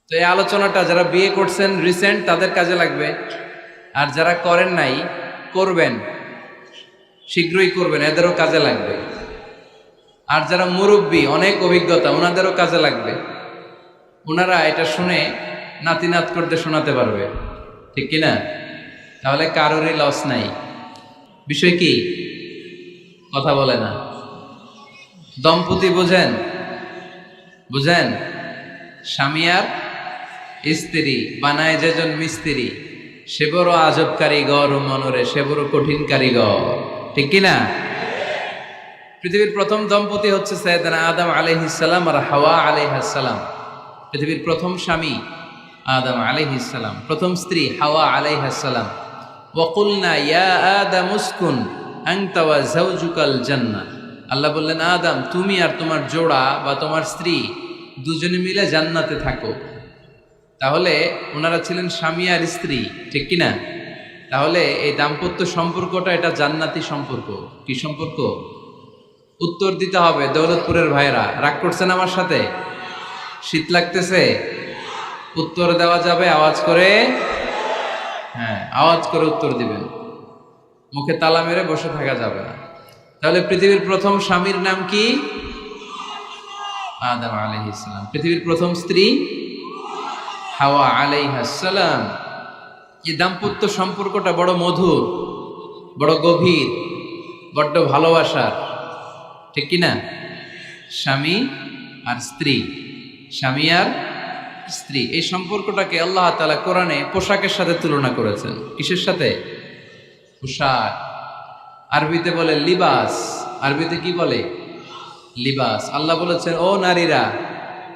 তো এই আলোচনাটা যারা বিয়ে করছেন রিসেন্ট তাদের কাজে লাগবে, আর যারা করেন নাই করবেন, শীঘ্রই করবেন, এদেরও কাজে লাগবে। আর যারা মুরব্বী অনেক অভিজ্ঞতা ওনাদেরও কাজে লাগবে, ওনারা এটা শুনে নাতি নাত করতে শোনাতে পারবে, ঠিক কিনা? তাহলে কারোরই লস নাই। বিষয় কি? কথা বলে না। দম্পতি বুঝেন? বুঝেন? স্বামী আর স্ত্রী বানায় যেজন মিস্ত্রি, সে বড় আজব কারিগর ও মনরে সে বড় কঠিন কারিগর, ঠিক কিনা? পৃথিবীর প্রথম দম্পতি হচ্ছে সাইয়েদনা আদম আলাইহিস সালাম আর হাওয়া আলাইহাস সালাম। পৃথিবীর প্রথম স্বামী আদম আলাইহিস সালাম, প্রথম স্ত্রী হাওয়া আলাইহাস সালাম। ওয়া কুলনা ইয়া আদম উসকুন আনতা ওয়া যাওজুকাল জান্নাহ। আল্লাহ বললেন, আদম তুমি আর তোমার জোড়া বা তোমার স্ত্রী দুজনে মিলে জান্নাতে থাকো। তাহলে ওনারা ছিলেন স্বামী আর স্ত্রী, ঠিক কিনা? তাহলে এই দাম্পত্য সম্পর্কটা এটা জান্নাতি সম্পর্ক। কি সম্পর্ক? উত্তর দিতে হবে দৌলতপুরের ভাইরা। রাগ করছেন আমার সাথে? শীত লাগতেছে? উত্তর দেওয়া যাবে আওয়াজ করে? হ্যাঁ, আওয়াজ করে উত্তর দিবেন, মুখে তালা মেরে বসে থাকা যাবে না। তাহলে পৃথিবীর প্রথম স্বামীর নাম কি? আদম আলাইহিস সালাম। পৃথিবীর প্রথম স্ত্রী হাওয়া আলাইহাস সালাম। এই দাম্পত্য সম্পর্কটা বড় মধুর, বড় গভীর, বড্ড ভালোবাসার, ঠিক কিনা? স্বামী আর স্ত্রী, স্বামী আর স্ত্রী, এই সম্পর্কটাকে আল্লাহ তাআলা কোরআনে পোশাকের সাথে তুলনা করেছেন। কিসের সাথে? পোশাক। আরবিতে বলে লিবাস। আরবিতে কি বলে? লিবাস। আল্লাহ বলেছেন, ও নারীরা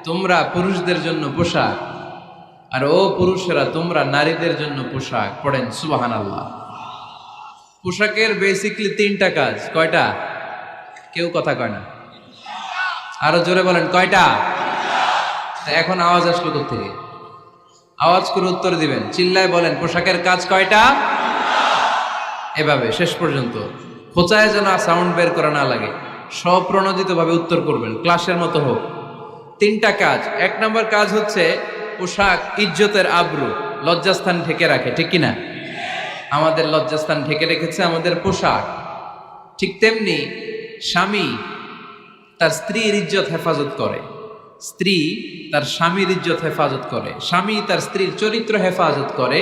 তোমরা পুরুষদের জন্য পোশাক, আর ও পুরুষেরা তোমরা নারীদের জন্য পোশাক। পড়েন সুবহানাল্লাহ। পোশাকের বেসিকলি তিনটা কাজ। কয়টা? কেউ কথা কয় না, আরো জোরে বলেন কয়টা? এখন আওয়াজ আসলো কোত্থেকে? আওয়াজ করে উত্তর দিবেন, চিল্লায় বলেন পোশাকের কাজ কয়টা? এভাবে শেষ পর্যন্ত খোঁচায় যেন সাউন্ড বের করা না লাগে, স্বপ্রণোদিত ভাবে উত্তর করবেন, ক্লাসের মতো হোক। তিনটা কাজ। এক নম্বর কাজ হচ্ছে পোশাক ইজ্জতের আবরু, লজ্জাস্থান ঢেকে রাখে, ঠিক কিনা? আমাদের লজ্জাস্থান ঢেকে রেখেছে আমাদের পোশাক। ঠিক তেমনি স্বামী তার স্ত্রীর ইজ্জত হেফাজত করে, স্ত্রী তার স্বামীর ইজ্জত হেফাজত করে, স্বামী তার স্ত্রীর চরিত্র হেফাজত করে,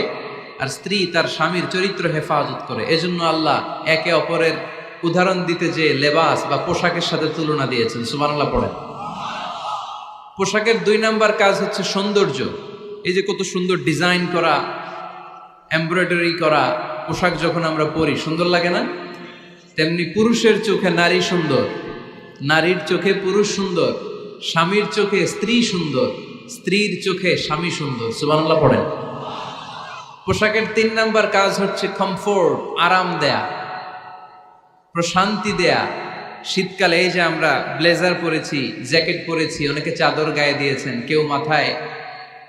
আর স্ত্রী তার স্বামীর চরিত্র হেফাজত করে। এজন্য আল্লাহ একে অপরের উদাহরণ দিতে যে লেবাস বা পোশাকের সাথে তুলনা দিয়েছেন। সুবহানাল্লাহ পড়েন। পোশাকের দুই নাম্বার কাজ হচ্ছে সৌন্দর্য। এই যে কত সুন্দর ডিজাইন করা, এমব্রয়ডারি করা পোশাক যখন আমরা পরি সুন্দর লাগে না? তেমনি পুরুষের চোখে নারী সুন্দর, নারীর চোখে পুরুষ সুন্দর, স্বামীর চোখে স্ত্রী সুন্দর, স্ত্রীর চোখে স্বামী সুন্দর। সুবহানাল্লাহ পড়েন। পোশাকের তিন নাম্বার কাজ হচ্ছে কমফোর্ট, আরাম দেয়া, প্রশান্তি দেয়া। শীতকালে এই যে আমরা ব্লেজার পরেছি, জ্যাকেট পরেছি, অনেকে চাদর গায়ে দিয়েছেন, কেউ মাথায়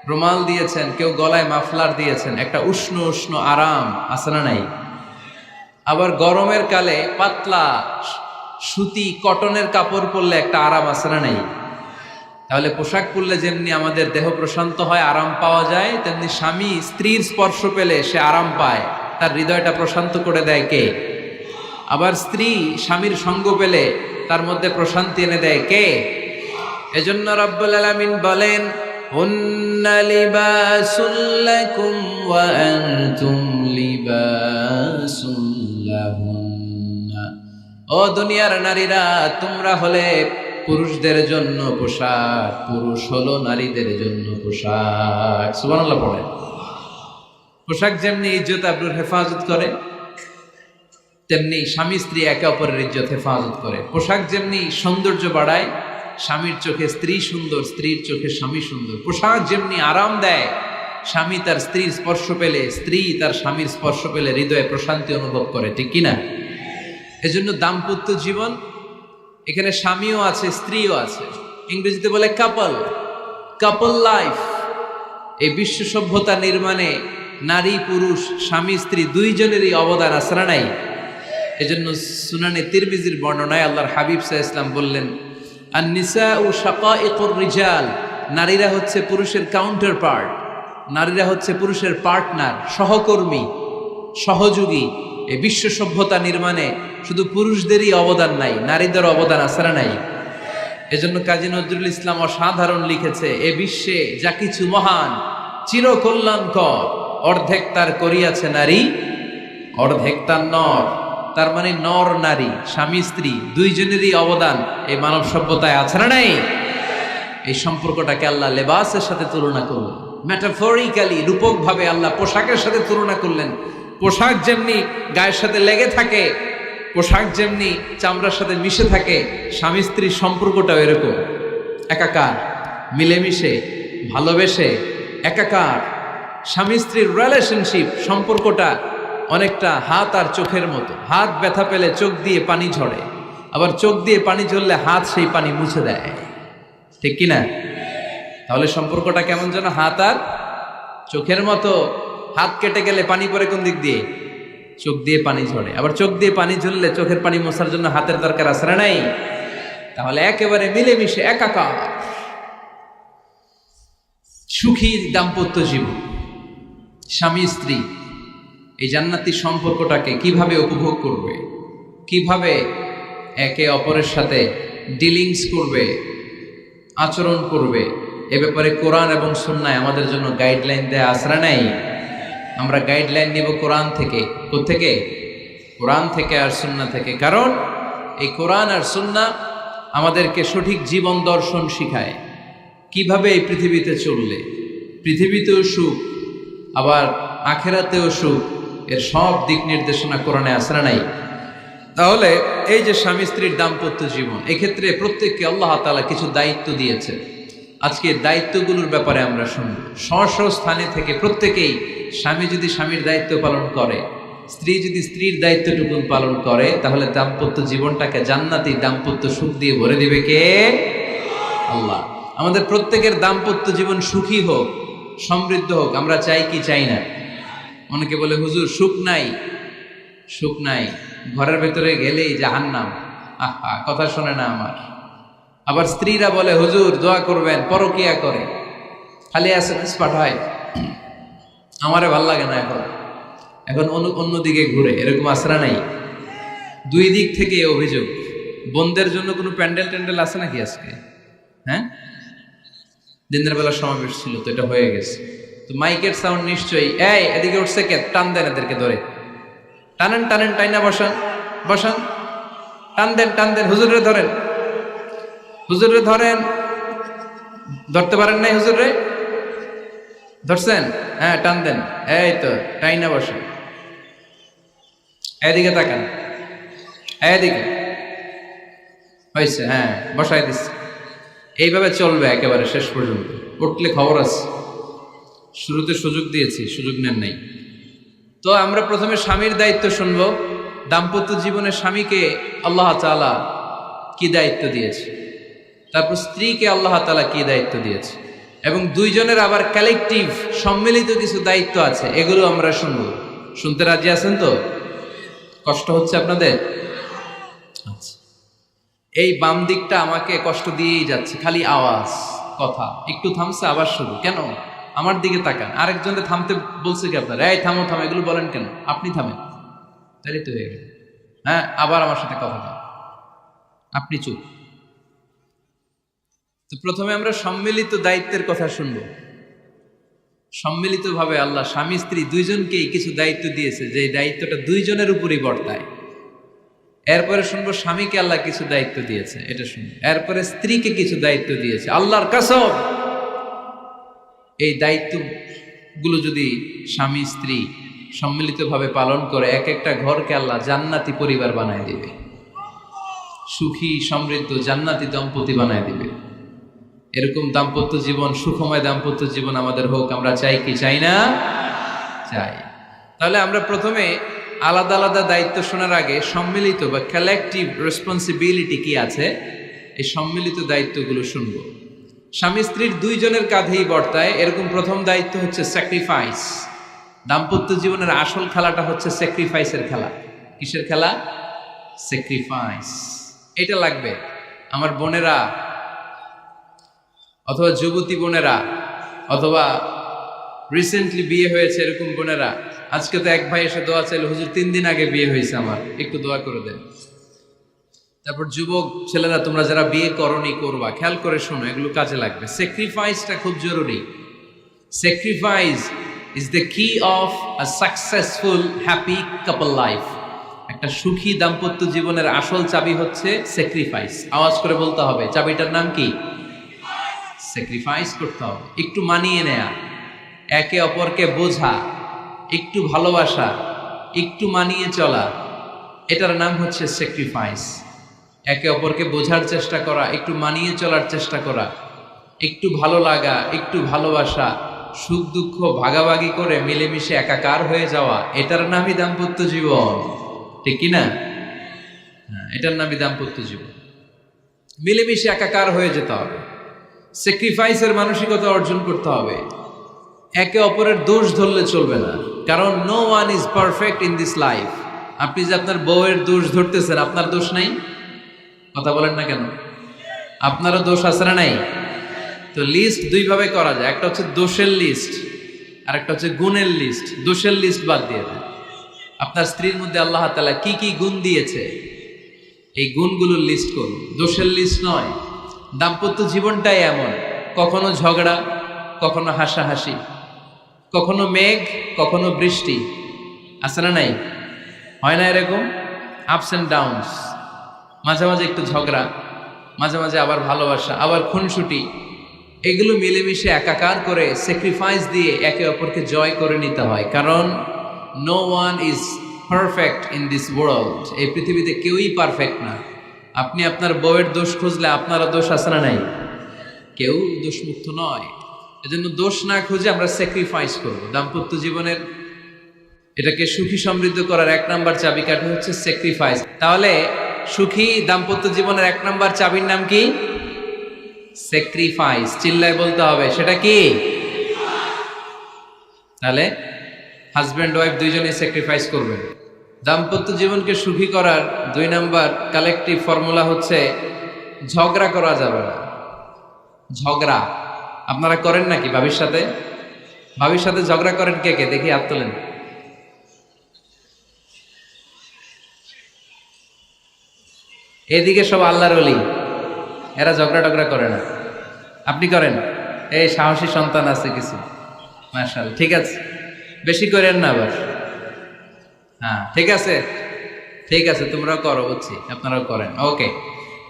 রুমাল দিয়েছেন, কেউ গলায় মাফলার দিয়েছেন, একটা উষ্ণ উষ্ণ আরাম আছে না নাই? আবার গরমের কালে পাতলা সুতি কটনের কাপড় পরলে একটা আরাম আছে না নাই? তাহলে পোশাক পরলে যেমনি আমাদের দেহ প্রশান্ত হয়, আরাম পাওয়া যায়, তেমনি স্বামী স্ত্রীর স্পর্শ পেলে সে আরাম পায়, তার হৃদয়টা প্রশান্ত করে দেয় কে? আবার স্ত্রী স্বামীর সঙ্গ পেলে তার মধ্যে প্রশান্তি এনে দেয় কে? এজন্য রব্বুল আলামিন বলেন, হুন্না লিবাসুল লাকুম ওয়া আনতুম লিবাসুল লাহুন্না। ও দুনিয়ার নারীরা, তোমরা হলে পুরুষদের জন্য পোশাক, পুরুষ হলো নারীদের জন্য পোশাক। সুবহানাল্লাহ পড়েন। পোশাক যেমনি ইজ্জত আবরুর হেফাজত করে, তেমনি স্বামী স্ত্রী একে অপরের ইজ্জত হেফাজত করে। পোশাক যেমনি সৌন্দর্য বাড়ায়, স্বামীর চোখে স্ত্রী সুন্দর, স্ত্রীর চোখে স্বামী সুন্দর। পোশাক যেমনি আরাম দেয়, স্বামী তার স্ত্রীর স্পর্শ পেলে, স্ত্রী তার স্বামীর স্পর্শ পেলে হৃদয়ে প্রশান্তি অনুভব করে, ঠিক কিনা? এজন্য দাম্পত্য জীবন, এখানে স্বামীও আছে স্ত্রীও আছে, ইংরেজিতে বলে কাপল, কাপল লাইফ। এই বিশ্ব সভ্যতা নির্মাণে নারী পুরুষ, স্বামী স্ত্রী দুইজনেরই অবদান আছে না নাই? এজন্য সুনানে তিরমিজির বর্ণনায় আল্লাহর হাবিব সাল্লাল্লাহু আলাইহি ওয়াসাল্লাম বললেন, আন-নিসাউ শাকাইকুর রিজাল নারীরা হচ্ছে পুরুষের কাউন্টার পার্ট, নারীরা হচ্ছে পুরুষের পার্টনার, সহকর্মী, সহযোগী। এই বিশ্ব সভ্যতা নির্মাণে শুধু পুরুষদেরই অবদান নাই, নারীদের অবদান আছে না নাই? এজন্য কাজী নজরুল ইসলাম অসাধারণ লিখেছে, এ বিশ্বে যা কিছু মহান চিরকল্যাণকর, অর্ধেক তার করিয়াছে নারী, অর্ধেক তার নর। তার মানে নর নারী, স্বামী স্ত্রী দুইজনেরই অবদান এই মানব সভ্যতায় আছে না নাই? এই সম্পর্কটাকে আল্লাহ লেবাসের সাথে তুলনা করলেন, মেটাফরিক্যালি, রূপক ভাবে আল্লাহ পোশাকের সাথে তুলনা করলেন। পোশাক যেমনি গায়ের সাথে লেগে থাকে, পোশাক যেমনি চামড়ার সাথে মিশে থাকে, স্বামী স্ত্রীর সম্পর্কটাও এরকম একাকার, মিলেমিশে, ভালোবেসে একাকার। স্বামী স্ত্রীর রিলেশনশিপ সম্পর্কটা অনেকটা হাত আর চোখের মতো। হাত ব্যথা পেলে চোখ দিয়ে পানি ঝরে, আবার চোখ দিয়ে পানি ঝরলে হাত সেই পানি মুছে দেয়, ঠিক কিনা? তাহলে সম্পর্কটা কেমন যেন হাত আর চোখের মতো। হাত কেটে গেলে পানি পড়ে কোন দিক দিয়ে? চোখ দিয়ে পানি ঝরে। আবার চোখ দিয়ে পানি ঝরলে চোখের পানি মোছার জন্য হাতের দরকার আছে না নাই? তাহলে একেবারে মিলেমিশে একাকার সুখী দাম্পত্য জীবন। স্বামী স্ত্রী এই জান্নাতি সম্পর্কটাকে কিভাবে উপভোগ করবে, কিভাবে একে অপরের সাথে ডিলিংস করবে, আচরণ করবে, এ ব্যাপারে কোরআন এবং সুন্নায় আমাদের জন্য গাইডলাইন দেয়া আছে না নাই? আমরা গাইডলাইন নিব কোরআন থেকে। কোত্থেকে? কোরআন থেকে আর সুন্নাহ থেকে। কারণ এই কোরআন আর সুন্নাহ আমাদেরকে সঠিক জীবন দর্শন শিখায়, কিভাবে এই পৃথিবীতে চললে পৃথিবীতেও সুখ, আবার আখেরাতেও সুখ, এর সব দিক নির্দেশনা কোরআনে আছে না নাই? তাহলে এই যে স্বামী স্ত্রীর দাম্পত্য জীবন, এক্ষেত্রে প্রত্যেককে আল্লাহ তাআলা কিছু দায়িত্ব দিয়েছে। আজকে দায়িত্বগুলোর ব্যাপারে আমরা শুনব। স্ব স্থানে থেকে প্রত্যেকেই, স্বামী যদি স্বামীর দায়িত্ব পালন করে, স্ত্রী যদি স্ত্রীর দায়িত্বটুকু পালন করে, তাহলে দাম্পত্য জীবনটাকে জান্নাতি দাম্পত্য সুখ দিয়ে ভরে দিবে কে? আল্লাহ। আমাদের প্রত্যেকের দাম্পত্য জীবন সুখী হোক, সমৃদ্ধ হোক, আমরা চাই কি চাই না? অনেকে বলে হুজুর সুখ নাই, সুখ নাই, ঘরের ভেতরে গেলেই জাহান্নাম। আহা, কথা শোনে না আমার। আবার স্ত্রীরা বলে হুজুর দোয়া করবেন, পরকিয়া করে, খালি এসএমএস পাঠায়, আমারে ভাল লাগে না, এখন এখন অন্যদিকে ঘুরে। এরকম আসরা নাই? দুই দিক থেকে অভিযোগ। বোনদের জন্য কোনো প্যান্ডেল ট্যান্ডেল আছে নাকি আজকে? হ্যাঁ, দিনের বেলা সমাবেশ ছিল তো, এটা হয়ে গেছে তো মাইকের সাউন্ড নিশ্চয়ই। এই এদিকে উঠছে কে? টান দেন এদেরকে ধরে, টানেন টানেন, টাইনা বসান বসান, টান দেন টান দেন, হুজুরে ধরেন, হুজুরে ধরেন। ধরতে পারেন নাই হুজুরে? ধরছেন? হ্যাঁ, টান দেন। এই তো টাইনা বসেন, এদিকে তাকান, এদিকে হয়েছে, হ্যাঁ বসাই দিচ্ছে। এইভাবে চলবে একেবারে শেষ পর্যন্ত। উঠলে খবর আছে। শুরুতে সুযোগ দিয়েছি, সুযোগ নেন নাই। তো আমরা প্রথমে স্বামীর দায়িত্ব শুনবো। দাম্পত্য জীবনে স্বামীকে আল্লাহ তাআলা কি দায়িত্ব দিয়েছে, তারপর স্ত্রীকে আল্লাহ তাআলা কি দায়িত্ব দিয়েছে, এবং দুইজনের আবার কালেকটিভ সম্মিলিত কিছু দায়িত্ব আছে, এগুলো আমরা শুনবো। শুনতে রাজি আছেন তো? কষ্ট হচ্ছে আপনাদের? আচ্ছা, এই বাম দিকটা আমাকে কষ্ট দিয়েই যাচ্ছে, খালি আওয়াজ, কথা। একটু থামছে আবার শুরু। কেন? আমার দিকে তাকান। আরেকজনে থামতে বলছে কি আপনার? এই থামো থামো, এগুলো বলেন কেন? আপনি থামেন, তাহলে তো হয়ে গেল। হ্যাঁ, আবার আমার সাথে কথা বলেন, আপনি চুপ। তো প্রথমে আমরা সম্মিলিত দায়িত্বের কথা শুনব। সম্মিলিতভাবে আল্লাহ স্বামী স্ত্রী দুইজনকেই কিছু দায়িত্ব দিয়েছে, যে দায়িত্বটা দুইজনের উপরই বর্তায়। এরপরে শুনবো স্বামীকে আল্লাহ কিছু দায়িত্ব দিয়েছে, এটা শুনবো। এরপরে স্ত্রীকে কিছু দায়িত্ব দিয়েছে। আল্লাহর কসম, এই দায়িত্বগুলো যদি স্বামী স্ত্রী সম্মিলিতভাবে পালন করে, এক একটা ঘরকে আল্লাহ জান্নাতি পরিবার বানায় দিবে, সুখী সমৃদ্ধ জান্নাতি দম্পতি বানায় দিবে। এরকম দাম্পত্য জীবন, সুখময় দাম্পত্য জীবন আমাদের হোক। আমরা চাই কি চাই না? চাই। তাহলে আমরা প্রথমে আলাদা আলাদা দায়িত্ব শোনার আগে সম্মিলিত বা কালেকটিভ রেসপন্সিবিলিটি কি আছে, এই সম্মিলিত দায়িত্বগুলো শুনবো। স্বামী স্ত্রীর দুইজনের কাঁধেই বর্তায় এরকম প্রথম দায়িত্ব হচ্ছে স্যাক্রিফাইস। দাম্পত্য জীবনের আসল খেলাটা হচ্ছে স্যাক্রিফাইসের খেলা। কিসের খেলা? স্যাক্রিফাইস। এটা লাগবে। আমার বোনেরা অথবা যুবতী বোনেরা, অথবা রিসেন্টলি বিয়ে হয়েছে এরকম বোনেরা, আজকে তো এক ভাই এসে দোয়া চাইল, হুজুর 3 দিন আগে বিয়ে হয়েছে আমার, একটু দোয়া করে দেন। তারপর যুবক ছেলেরা, তোমরা যারা বিয়ে করনি করবা, খেয়াল করে শোনো, এগুলো কাজে লাগবে। স্যাক্রিফাইসটা খুব জরুরি। স্যাক্রিফাইস ইজ দ্য কি of a successful happy couple life. একটা সুখী দাম্পত্য জীবনের আসল চাবি হচ্ছে স্যাক্রিফাইস। আওয়াজ করে বলতে হবে, চাবিটার নাম কি? স্যাক্রিফাইস করতে হবে, একটু মানিয়ে নেয়া, একে অপরকে বোঝা, একটু ভালোবাসা, একটু মানিয়ে চলা, এটার নাম হচ্ছে স্যাক্রিফাইস। একে অপরকে বোঝার চেষ্টা করা, একটু মানিয়ে চলার চেষ্টা করা, একটু ভালো লাগা, একটু ভালোবাসা, সুখ দুঃখ ভাগাভাগি করে মিলেমিশে একাকার হয়ে যাওয়া, এটার নামই দাম্পত্য জীবন, ঠিক কিনা? এটার নামই দাম্পত্য জীবন। মিলেমিশে একাকার হয়ে যেতে হবে, স্যাক্রিফাইসের মানসিকতা অর্জন করতে হবে। একে অপরের দোষ ধরলে চলবে না, কারণ no one is perfect in this life. আপনি যে আপনার বউয়ের দোষ ধরতেছেন, আপনার দোষ নাই? কথা বলেন না কেন? আপনারও দোষ আছে না নাই? তো লিস্ট দুই ভাবে করা যায়, একটা হচ্ছে দোষের লিস্ট, আর একটা হচ্ছে গুণের লিস্ট। দোষের লিস্ট বাদ দিয়ে দেন। আপনার স্ত্রীর মধ্যে আল্লাহ তাআলা কি কি গুণ দিয়েছে, এই গুণগুলোর লিস্ট করুন, দোষের লিস্ট নয়। দাম্পত্য জীবনটাই এমন, কখনো ঝগড়া, কখনো হাসাহাসি, কখনো মেঘ, কখনো বৃষ্টি, আছে না নাই? হয় না এরকম? আপস অ্যান্ড ডাউনস, মাঝে মাঝে একটু ঝগড়া, মাঝে মাঝে আবার ভালোবাসা, আবার খুনসুটি, এগুলো মিলেমিশে একাকার করে স্যাক্রিফাইস দিয়ে একে অপরকে জয় করে নিতে হয়। কারণ no one is perfect in this world. এই পৃথিবীতে কেউই পারফেক্ট না। আপনি আপনার বউয়ের দোষ খুঁজলে আপনারও দোষ আছে না নাই? কেউ দোষমুক্ত নয়। এজন্য দোষ না খুঁজে আমরা স্যাক্রিফাইস করব। দাম্পত্য জীবনের এটাকে সুখী সমৃদ্ধ করার 1 নাম্বার চাবিকাঠি হচ্ছে স্যাক্রিফাইস। তাহলে সুখী দাম্পত্য জীবনের 1 নাম্বার চাবির নাম কি? স্যাক্রিফাইস। চিল্লায় বলতে হবে, সেটা কি? তাহলে হাজব্যান্ড ওয়াইফ দুইজনেই স্যাক্রিফাইস করবেন। দাম্পত্য জীবনকে সুখী করার 2 নাম্বার কালেকটিভ ফর্মুলা হচ্ছে ঝগড়া করা যাবে না। ঝগড়া আপনারা করেন নাকি ভাবির সাথে? ভাবির সাথে ঝগড়া করেন কে কে? দেখি হাত তোলেন। এদিকে সব আল্লাহর ওলি, এরা ঝগড়া টগড়া করে না। আপনি করেন? এই সাহসী সন্তান আছে কিছু, মাশাআল্লাহ। ঠিক আছে, বেশি করেন না আবার। হ্যাঁ ঠিক আছে, ঠিক আছে, তোমরাও করো, বুঝছি, আপনারাও করেন। ওকে,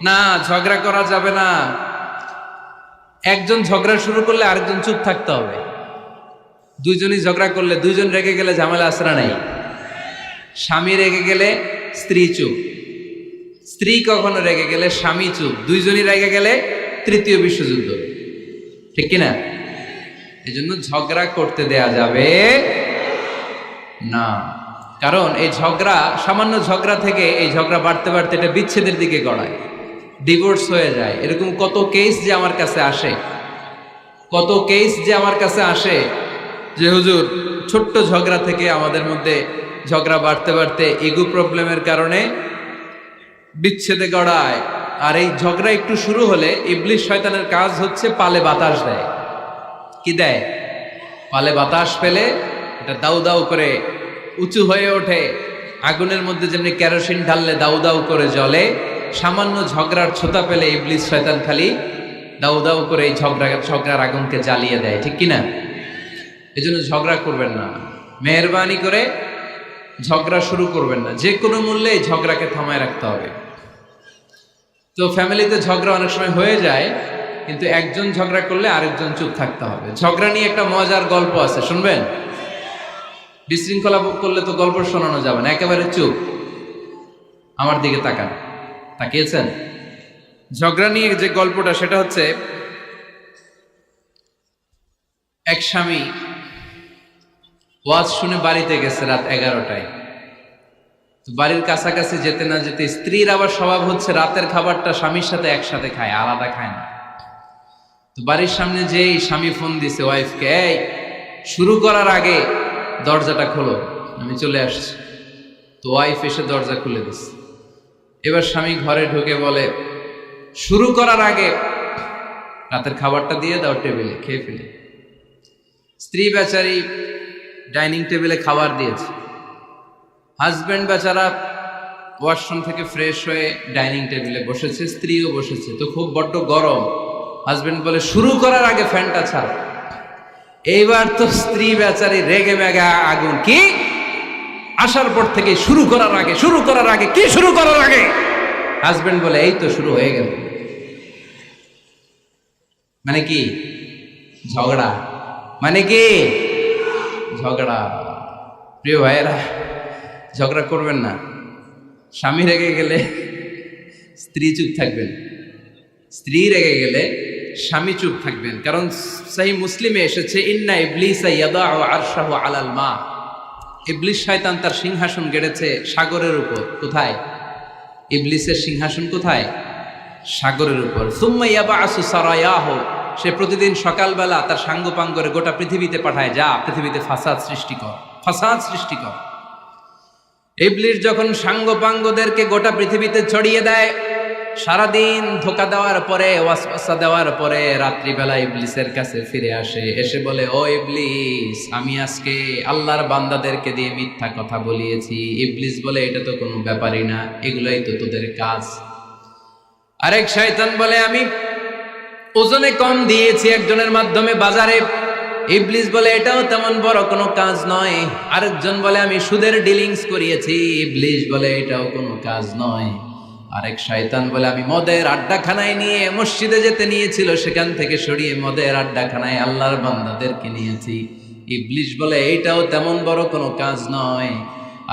না ঝগড়া করা যাবে না। একজন ঝগড়া শুরু করলে আরেকজন চুপ থাকতে হবে। দুইজনই ঝগড়া করলে, দুইজন রেগে গেলে ঝামেলা আসরা নাই। স্বামী রেগে গেলে স্ত্রী চুপ, স্ত্রী কখনো রেগে গেলে স্বামী চুপ, দুইজনই রেগে গেলে তৃতীয় বিশ্বযুদ্ধ, ঠিক কিনা? এই জন্য ঝগড়া করতে দেয়া যাবে না। কারণ এই ঝগড়া, সামান্য ঝগড়া থেকে এই ঝগড়া বাড়তে বাড়তে এটা বিচ্ছেদের দিকে গড়ায়, ডিভোর্স হয়ে যায়। এরকম কত কেস যে আমার কাছে আসে, কত কেস যে আমার কাছে আসে যে হুজুর ছোট্ট ঝগড়া থেকে আমাদের মধ্যে ঝগড়া বাড়তে বাড়তে ইগো প্রবলেমের কারণে বিচ্ছেদে গড়ায়। আর এই ঝগড়া একটু শুরু হলে ইবলিস শয়তানের কাজ হচ্ছে পালে বাতাস দেয়। কি দেয়? পালে বাতাস পেলে এটা দাউ দাউ করে উঁচু হয়ে ওঠে। আগুনের মধ্যে যেমনি কেরোসিন ঢাললে দাউ দাউ করে জ্বলে, সামান্য ঝগড়ার ছোতা পেলে ইবলিস শয়তান খালি দাউ দাউ করে এই ঝগড়ার আগুনকে জ্বালিয়ে দেয়, ঠিক কিনা? এই জন্য ঝগড়া করবেন না, মেহরবানি করে ঝগড়া শুরু করবেন না। যে কোনো মূল্যে এই ঝগড়াকে থামায় রাখতে হবে। তো ফ্যামিলিতে ঝগড়া অনেক সময় হয়ে যায়, কিন্তু একজন ঝগড়া করলে আরেকজন চুপ থাকতে হবে। ঝগড়া নিয়ে একটা মজার গল্প আছে, শুনবেন? বিশৃঙ্খলা করলে তো গল্প শোনানো যাবে না, একেবারে চুপ। আমার দিকে তাকান, তাকিয়েছেন? ঝগড়া নিয়ে যে গল্পটা, সেটা হচ্ছে এক স্বামী ওয়াজ শুনে বাড়িতে গেছে রাত 11টায়। তো বাড়ির কাছাকাছি যেতে না যেতে স্ত্রীর আবার স্বভাব হচ্ছে রাতের খাবারটা স্বামীর সাথে একসাথে খায়, আলাদা খায় না। তো বাড়ির সামনে যেই স্বামী ফোন দিছে ওয়াইফকে, এই শুরু করার আগে দরজাটা খোলো, আমি চলে আসছি। তো ওয়াইফ এসে দরজা খুলে দিছে। এবার স্বামী ঘরে ঢুকে বলে, শুরু করার আগে রাতের খাবারটা দিয়ে দাও টেবিলে, খেয়ে ফেলি। স্ত্রী বেচারি ডাইনিং টেবিলে খাবার দিয়েছে, হাজব্যান্ড বেচারা ওয়াশরুম থেকে ফ্রেশ হয়ে ডাইনিং টেবিলে বসেছে, স্ত্রীও বসেছে। তো খুব বড্ড গরম। হাজব্যান্ড বলে শুরু করার আগে ফ্যানটা ছাড়। এইবার তো স্ত্রী বেচারি রেগে মেগে আগুন, কি আসার পর থেকে শুরু করার আগে কি শুরু করার আগে? হাজব্যান্ড বলে এই তো শুরু হয়ে গেল। মানে কি? ঝগড়া। মানে কি? ঝগড়া। প্রিয় ভাইয়েরা, ঝগড়া করবেন না। স্বামী রেগে গেলে স্ত্রী চুপ থাকবেন, স্ত্রী রেগে গেলে স্বামী চুপ থাকবেন। কারণ সহিহ মুসলিমে এসেছে, ইন্না ইবলিসা ইয়াদাউ আরশাহু আলাল মা। ইবলিস শয়তান তার সিংহাসন গেড়েছে সাগরের উপর। কোথায়? ইবলিসের সিংহাসন কোথায়? সাগরের উপর। সুম্মা ইয়াবাসু সারায়াহু, সে প্রতিদিন সকালবেলা তার সাঙ্গপাঙ্গরে গোটা পৃথিবীতে পাঠায়, যা পৃথিবীতে ফাসাদ সৃষ্টি কর। ইবলিস যখন সাঙ্গপাঙ্গদেরকে গোটা পৃথিবীতে ছড়িয়ে দেয়, সারাদিন ধোকা দেওয়ার পরে, ওয়াসওয়াসা দেওয়ার পরে, রাত্রিবেলা ইবলিসের কাছে ফিরে আসে, এসে বলে, ও ইবলিস, আমি আজকে আল্লাহর বান্দাদেরকে দিয়ে মিথ্যা কথা বলিয়েছি। ইবলিস বলে, এটা তো কোনো ব্যাপারই না, এগুলাই তো তোদের কাজ। আরেক শয়তান বলে, আমি ওজনে কম দিয়েছি একজনের মাধ্যমে বাজারে। ইবলিস বলে, এটাও তেমন বড় কোনো কাজ নয়। আরেকজন বলে, আমি সুদের ডিলিংস করিয়েছি। ইবলিস বলে, এটাও কোনো কাজ নয়। আরেক শয়তান বলে, আমি মদের আড্ডাখানায় নিয়ে মসজিদে যেতে নিয়েছিল, সেখান থেকে সরিয়ে মদের আড্ডাখানায় আল্লাহর বান্দাদেরকে নিয়েছি। ইবলিস বলে, এইটাও তেমন বড় কোনো কাজ নয়।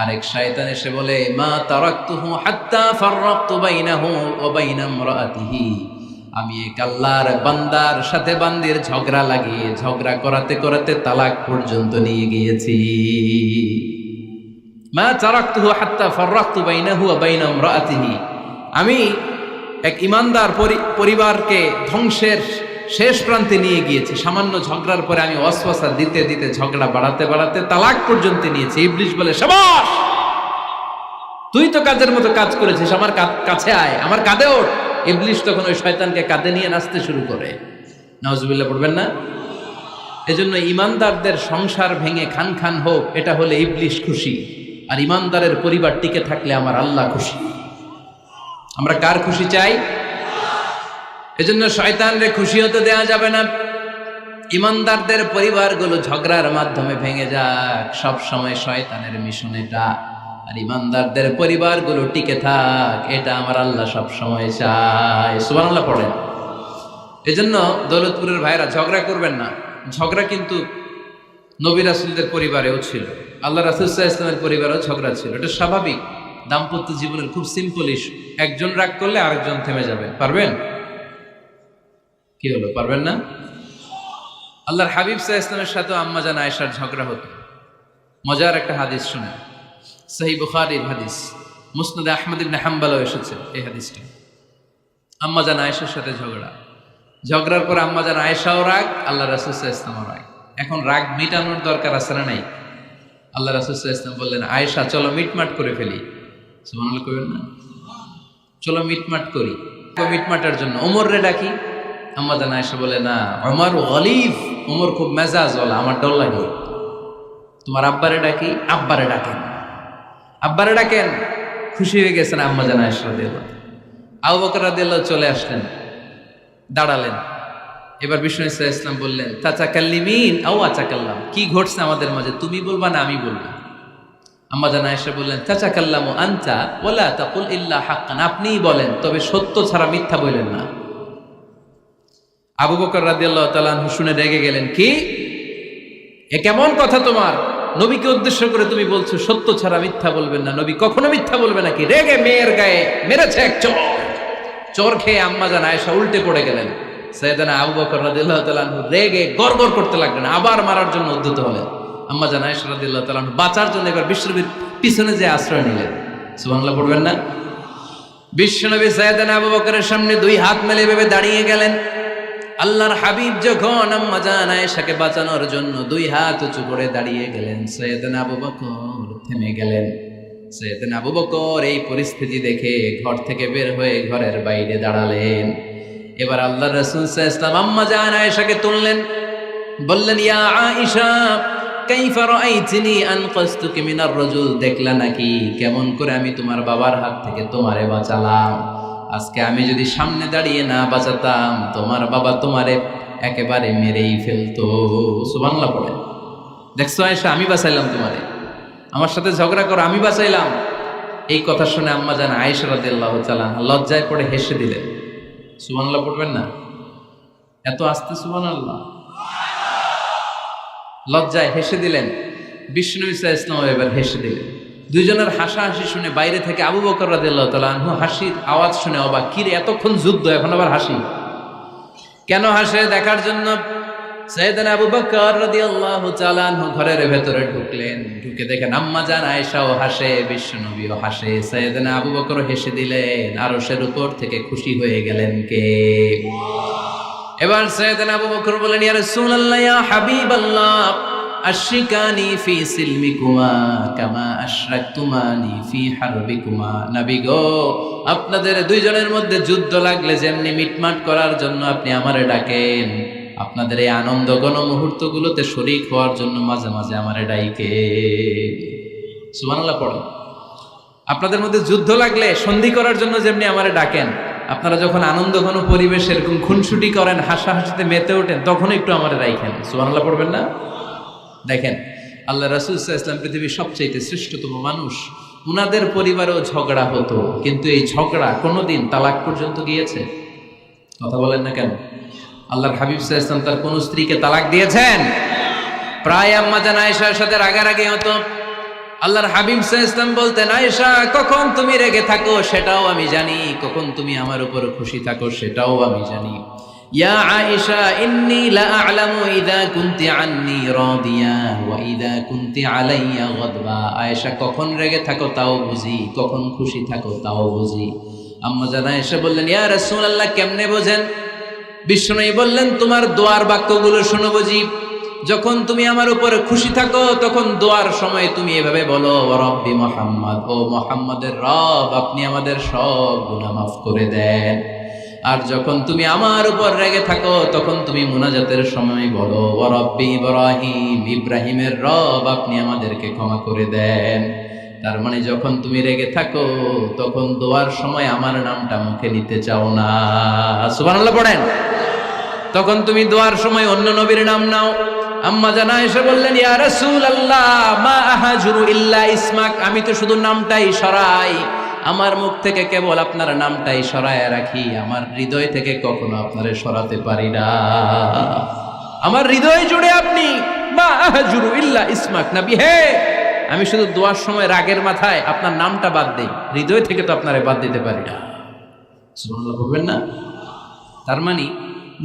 আরেক শয়তান এসে বলে, মা তারাকতুহু হাত্তা ফাররাকতু বাইনাহু ওয়া বাইনা ইমরাআতিহি, আমি এক আল্লাহর বান্দার সাথে বান্দির ঝগড়া লাগিয়ে ঝগড়া করাতে করাতে তালাক পর্যন্ত নিয়ে গিয়েছি। মা তারাকতুহু হাত্তা ফাররাকতু বাইনাহু ওয়া বাইনা ইমরাআতিহি, আমি এক ইমানদার পরিবারকে ধ্বংসের শেষ প্রান্তে নিয়ে গিয়েছি। সামান্য ঝগড়ার পরে আমি ওয়াসওয়াসা দিতে দিতে ঝগড়া বাড়াতে বাড়াতে তালাক পর্যন্ত নিয়েছি। ইবলিস বলে, শাবাশ, তুই তো কাজের মতো কাজ করেছিস, আমার কাছে আয়, আমার কাঁধে ওঠ। ইবলিস তখন ওই শয়তানকে কাঁধে নিয়ে নাচতে শুরু করে। নাউজুবিল্লাহ পড়বেন না? এজন্য ইমানদারদের সংসার ভেঙে খান খান হোক, এটা হলে ইবলিস খুশি, আর ইমানদারের পরিবার টিকে থাকলে আমার আল্লাহ খুশি। আমরা কার খুশি চাই? এজন্য শয়তানরে খুশি হতে দেয়া যাবে না। ইমানদারদের পরিবারগুলো ঝগড়ার মাধ্যমে ভেঙে যাক, সব সময় শয়তানের মিশন এটা। আর ইমানদারদের পরিবারগুলো টিকে থাক, এটা আমার আল্লাহ সব সময় চায়। সুবহানাল্লাহ পড়েন। এজন্য দৌলতপুরের ভাইরা ঝগড়া করবেন না। ঝগড়া কিন্তু নবী রাসূলদের পরিবারেও ছিল, আল্লাহ রাসূল সাল্লাল্লাহু আলাইহি ওয়াসাল্লামের পরিবারেও ঝগড়া ছিল। এটা স্বাভাবিক। দাম্পত্য জীবনের খুব সিম্পল ইস্যু। একজন রাগ করলে আরেকজন থেমে যাবে। পারবেন? কি হলো, পারবেন না? আল্লাহর হাবিব সাল্লাল্লাহু আলাইহি ওয়াসাল্লামের সাথে আম্মা জান আয়েশার ঝগড়া হতো। মজার একটা হাদিস শুনে, সহিহ বুখারীর হাদিস, মুসনাদ আহমদ ইবনে হাম্বলও এসেছে এই হাদিসটা। আম্মা জান আয়েশার সাথে ঝগড়ার পর আম্মা জান আয়েশাও রাগ, আল্লাহ রাসূল সাল্লাল্লাহু আলাইহি ওয়াসাল্লামও রাগ। এখন রাগ মিটানোর দরকার আছে না নাই? আল্লাহ রাসূল সাল্লাল্লাহু আলাইহি ওয়াসাল্লাম বললেন, আয়েশা চলো মিটমাট করে ফেলি। সুবহানাল্লাহ কইবেন না? চলো মিটমাট করি। মিটমাটের জন্য ওমর রে ডাকি। আম্মা জান আয়েশা বলে, না, ওমর গলিব, ওমর খুব মেজাজওয়ালা, আমার ডর লাগে। তোমার আব্বারে ডাকি। আব্বারে ডাকেন, আব্বারে ডাকেন। খুশি হয়ে গেছেন আম্মা জান আয়েশা রাদিয়াল্লাহু। আবু বকর রাদিয়াল্লাহু চলে আসলেন, দাঁড়ালেন। এবার বিষ্ণু সাল্লাল্লাহু আলাইহি ওয়াসাল্লাম বললেন, তাতাকাল্লিমিন আও আতাকাল্লাম, কি ঘটছে আমাদের মাঝে, তুমি বলবা না আমি বলবো? আম্মা জান আয়েশা বললেন, তাতাকাল্লামু আনতা ওয়ালা তাকুল ইল্লা হাক্কান, আপনিই বলেন, তবে সত্য ছাড়া মিথ্যা বলেন না। আবু বকর রাদিয়াল্লাহু তাআলা আনহু শুনে রেগে গেলেন, কি এ কেমন কথা তোমার? নবীকে উদ্দেশ্য করে তুমি বলছো সত্য ছাড়া মিথ্যা বলবেন না, নবী কখনো মিথ্যা বলবে নাকি? রেগে মেয়ের গায়ে মেরেছে এক চোর খেয়ে আম্মা জান আয়েশা উল্টে পড়ে গেলেন। সাইয়েদনা আবু বকর রাদিয়াল্লাহু তাআলা আনহু রেগে গড়গড় করতে লাগলেন, আবার মারার জন্য উদ্যত হলেন। আম্মা জান আয়েশা রাদিয়াল্লাহু তাআলা আনহু বাঁচার জন্য এবার বিশ্বনবীর পিছনে যে আশ্রয় নিলেন। সুবহানাল্লাহ পড়বেন না? বিশ্বনবী সাইয়েদনা আবু বকরের সামনে দুই হাত মেলে ভেবে দাঁড়িয়ে গেলেন। আল্লাহর হাবিব যখন আম্মা জান আয়েশাকে বাঁচানোর জন্য দুই হাত উঁচু করে দাঁড়িয়ে গেলেন, সাইয়েদনা আবু বকর থেমে গেলেন। সাইয়েদনা আবু বকর এই পরিস্থিতি দেখে ঘর থেকে বের হয়ে ঘরের বাইরে দাঁড়ালেন। এবার আল্লাহ রাসূল সাল্লাল্লাহু আলাইহি ওয়াসাল্লাম আম্মা জান আয়েশাকে তুললেন, বললেন, ইয়া আয়েশা কাইফা রাআইতিনি আনকাসতুকি মিনার রাজুল, দেখলা নাকি কেমন করে আমি তোমার বাবার হাত থেকে তোমারে বাঁচালাম। আজকে আমি যদি সামনে দাঁড়িয়ে না বাঁচাতাম, তোমার বাবা তোমারে একেবারে মেরেই ফেলতো। সুবহানাল্লাহ পড়ে। দেখছো আয়েশা, আমি বাঁচাইলাম তোমারে, আমার সাথে ঝগড়া করো, আমি বাঁচাইলাম। এই কথা শুনে আম্মা জান আয়েশা রাদিয়াল্লাহু তাআলা লজ্জায় পড়ে হেসে দিলেন। সুবহানাল্লাহ পড়বেন না? এত আস্তে সুবহানাল্লাহ। লজ্জায় হেসে দিলেন। বিষ্ণু ইসা ইসলাম এবার হেসে দিলেন। দুইজনের হাসাহাসি শুনে বাইরে থেকে আবু বকর রাদিয়াল্লাহু তাআলা আনহু হাসির আওয়াজ শুনে অবাক, কি রে এতক্ষণ যুদ্ধ, এখন আবার হাসি কেন? হাসে দেখার জন্য সাইয়েদনা আবু বকর রাদিয়াল্লাহু তাআলা আনহু ঘরের ভেতরে ঢুকলেন। ঢুকে দেখেন আম্মা জান আয়েশাও হাসে, বিশ্বনবীও হাসে, সাইয়েদনা আবু বকর হেসে দিলেন। আরশের উপর থেকে খুশি হয়ে গেলেন কে? এবার সাইয়েদনা আবু বকর বলেন, ইয়া রাসূলুল্লাহ, ইয়া হাবিবাল্লাহ, আশরিকানি ফি সিলমিকুমা কামা আশরাকতুমানি ফি হারবিকুমা। নবী গো, আপনাদের দুইজনের মধ্যে যুদ্ধ লাগলে যেমনি মিটমাট করার জন্য আপনি আমারে ডাকেন, আপনাদের এই আনন্দ ঘন মুহূর্তগুলোতে শরীক হওয়ার জন্য মাঝে মাঝে আমারে ডাইকে। সুবহানাল্লাহ পড়ো। আপনাদের মধ্যে যুদ্ধ লাগলে সন্ধি করার জন্য যেমনি আমারে ডাকেন, আপনারা যখন আনন্দ ঘন পরিবেশ এরকম খুনসুটি করেন, হাসাহাসিতে মেতে ওঠেন, তখন একটু আমারে রাইখেন। সুবহানাল্লাহ পড়বেন না? দেখেন আল্লাহ রাসূল সাল্লাল্লাহু আলাইহি ওয়াসাল্লাম পৃথিবীর সবচেয়ে শ্রেষ্ঠতম মানুষ। উনাদের পরিবারেও ঝগড়া হতো, কিন্তু এই ঝগড়া কোনোদিন তালাক পর্যন্ত গিয়েছে? কথা বলেন না কেন? আল্লাহর হাবিব সাল্লাল্লাহু আলাইহি ওয়াসাল্লাম তার কোন স্ত্রীকে তালাক দিয়েছেন? প্রায় আম্মা জান আয়েশার সাথে রাগারাগি হতো। আল্লাহর হাবিব সাল্লাল্লাহু আলাইহি ওয়াসাল্লাম বলতেন, আয়েশা কখন তুমি রেগে থাকো সেটাও আমি জানি, কখন তুমি আমার উপর খুশি থাকো সেটাও আমি জানি। ইয়া আয়েশা ইন্নী লা আ'লামু ইযা কুনতি আন্নী রাদিয়া ওয়া ইযা কুনতি আলাইয়া গাদবা। আয়েশা কখন রেগে থাকো তাও বুঝি, কখন খুশি থাকো তাও বুঝি। আম্মা জান আয়েশা বললেন, ইয়া রাসূলুল্লাহ কেমনে বোঝেন? বিষ্ণু বললেন, তোমার দোয়ার বাক্যগুলো শোনো বুঝি। যখন তুমি আমার উপরে খুশি থাকো তখন দোয়ার সময় তুমি এভাবে বলো, ওয়া রাব্বি মুহাম্মদ, ও মুহাম্মাদের রব, আপনি আমাদের সব গুনাহ মাফ করে দেন। আর যখন তুমি আমার উপর রেগে থাকো তখন তুমি মুনাজাতের সময় বলো, ওয়া রাব্বি ইব্রাহিম, ইব্রাহিমের রব, আপনি আমাদেরকে ক্ষমা করে দেন। তার মানে যখন তুমি রেগে থাকো তখন দোয়ার সময় আমার নামটা মুখে নিতে চাও না। সুবহানাল্লাহ পড়েন। তখন তুমি দোয়ার সময় অন্য নবীর নাম নাও। আম্মা জান আয়েশা বললেন, ইয়া রাসূলুল্লাহ মা আহাজুরু ইল্লা ইসমাক, আমি তো শুধু নামটাই সরাই, আমার মুখ থেকে কেবল আপনার নামটাই সরায় রাখি, আমার হৃদয় থেকে কখনো আপনারে সরাতে পারি না। আমার হৃদয় জুড়ে আপনি, মা আহাজুরু ইল্লা ইসমাক, নবী হে, আমি শুধু দোয়ার সময় রাগের মাথায় আপনার নামটা বাদ দেই, হৃদয় থেকে তো আপনারে বাদ দিতে পারি না। সুবহানাল্লাহ বলবেন না? তার মানে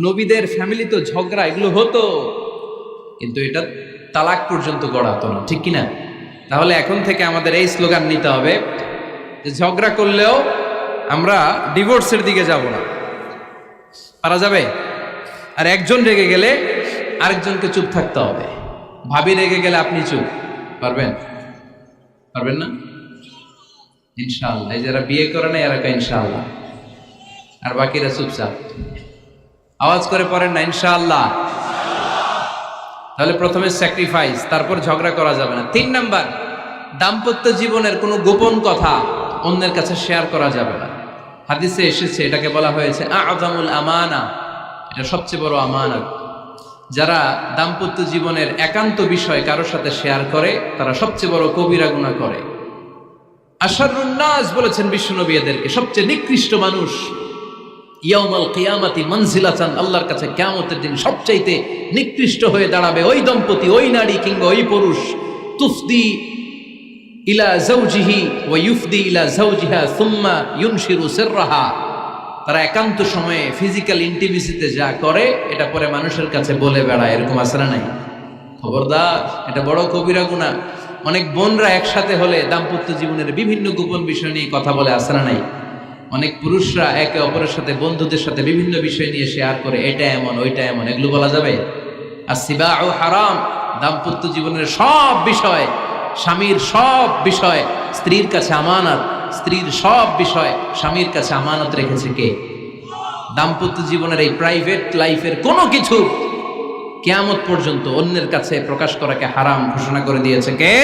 নবীদের ফ্যামিলি তো ঝগড়া এগুলো হতো, কিন্তু এটা তালাক পর্যন্ত গড়াতো না, ঠিক কিনা? তাহলে এখন থেকে আমাদের এই স্লোগান নিতে হবে যে ঝগড়া করলেও আমরা ডিভোর্সের দিকে যাব না। পারা যাবে? আর একজন রেগে গেলে আরেকজনকে চুপ থাকতে হবে। ভাবি রেগে গেলে আপনি চুপ, পারবেন? পারবেন না? ইনশাআল্লাহ। এই যারা বিয়ে করে না এরা ইনশাআল্লাহ, আর বাকিরা চুপচাপ। আওয়াজ করে পড়েন না ইনশাআল্লাহ। তাহলে প্রথমে স্যাক্রিফাইস, তারপর ঝগড়া করা যাবে না। 3 নাম্বার, দাম্পত্য জীবনের কোনো গোপন কথা অন্যের কাছে শেয়ার করা যাবে না। হাদিসে এসেছে, এটাকে বলা হয়েছে আ'যামুল আমানা, এটা সবচেয়ে বড় আমানত। যারা দাম্পত্য জীবনের একান্ত বিষয় কারোর সাথে শেয়ার করে তারা সবচেয়ে বড় কবিরা গুনাহ করে। আশারুন নাস বলেছেন বিশ্বনবী এদেরকে, সবচেয়ে নিকৃষ্ট মানুষ। ইয়াউমাল কিয়ামাতি মানজিলাতান, আল্লাহর কাছে কিয়ামতের দিন সবচাইতে নিকৃষ্ট হয়ে দাঁড়াবে ওই দম্পতি, ওই নারী কিংবা ওই পুরুষ, তুফদি ইলা যাওজিহি ওয়া ইউফদি ইলা যাওজিহা সুম্মা ইউনশিরু সিররাহা। তারা একান্ত সময়ে ফিজিক্যাল ইন্টিমেসিতে যা করে এটা পরে মানুষের কাছে বলে বেড়ায়, এরকম আছে না নাই? খবরদার, এটা বড় কবিরা গুনাহ। অনেক বোনরা একসাথে হলে দাম্পত্য জীবনের বিভিন্ন গোপন বিষয় নিয়ে কথা বলে, আছে না নাই? অনেক পুরুষরা একে অপরের সাথে, বন্ধুদের সাথে বিভিন্ন বিষয় নিয়ে শেয়ার করে, এটা এমন ওইটা এমন, এগুলো বলা যাবে? আসিবাউ হারাম। দাম্পত্য জীবনের সব বিষয়, স্বামীর সব বিষয় স্ত্রীর কাছে আমানত, স্ত্রীর সব বিষয় স্বামীর কাছে আমানত রেখেছে কে? দাম্পত্য জীবনের এই প্রাইভেট লাইফের কোনো কিছু কিয়ামত পর্যন্ত অন্যের কাছে প্রকাশ করাকে হারাম ঘোষণা করে দিয়েছে কে?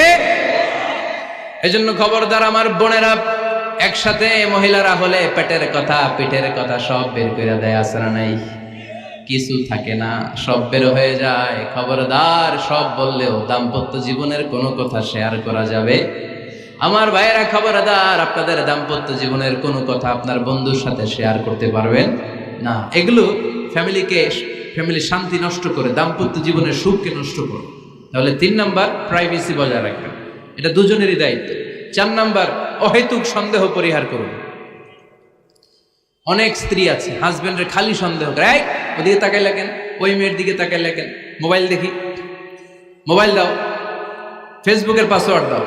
এজন্য খবরদার আমার বোনেরা, একসাথে মহিলারা হলে পেটের কথা পিঠের কথা সব বের করে দেয়, আসরা নাই কিছু থাকে না, সব বের হয়ে যায়। খবরদার, সব বললেও দাম্পত্য জীবনের কোনো কথা শেয়ার করা যাবে। আমার ভাইয়েরা খবরদার, আপনাদের দাম্পত্য জীবনের কোনো কথা আপনার বন্ধুর সাথে শেয়ার করতে পারবেন না। এগুলো ফ্যামিলি শান্তি নষ্ট করে, দাম্পত্য জীবনের সুখকে নষ্ট করে। তাহলে 3 নাম্বার, প্রাইভেসি বজায় রাখবেন, এটা দুজনেরই দায়িত্ব। 4 নাম্বার, অহেতুক সন্দেহ পরিহার করুন। অনেক স্ত্রী আছে হাজবেন্ডের খালি সন্দেহ করে, এই ওদিকে তাকাই লাগেন, ওই মেয়ের দিকে তাকাই লাগেন, মোবাইল দেখি, মোবাইল দাও, ফেসবুকের পাসওয়ার্ড দাও,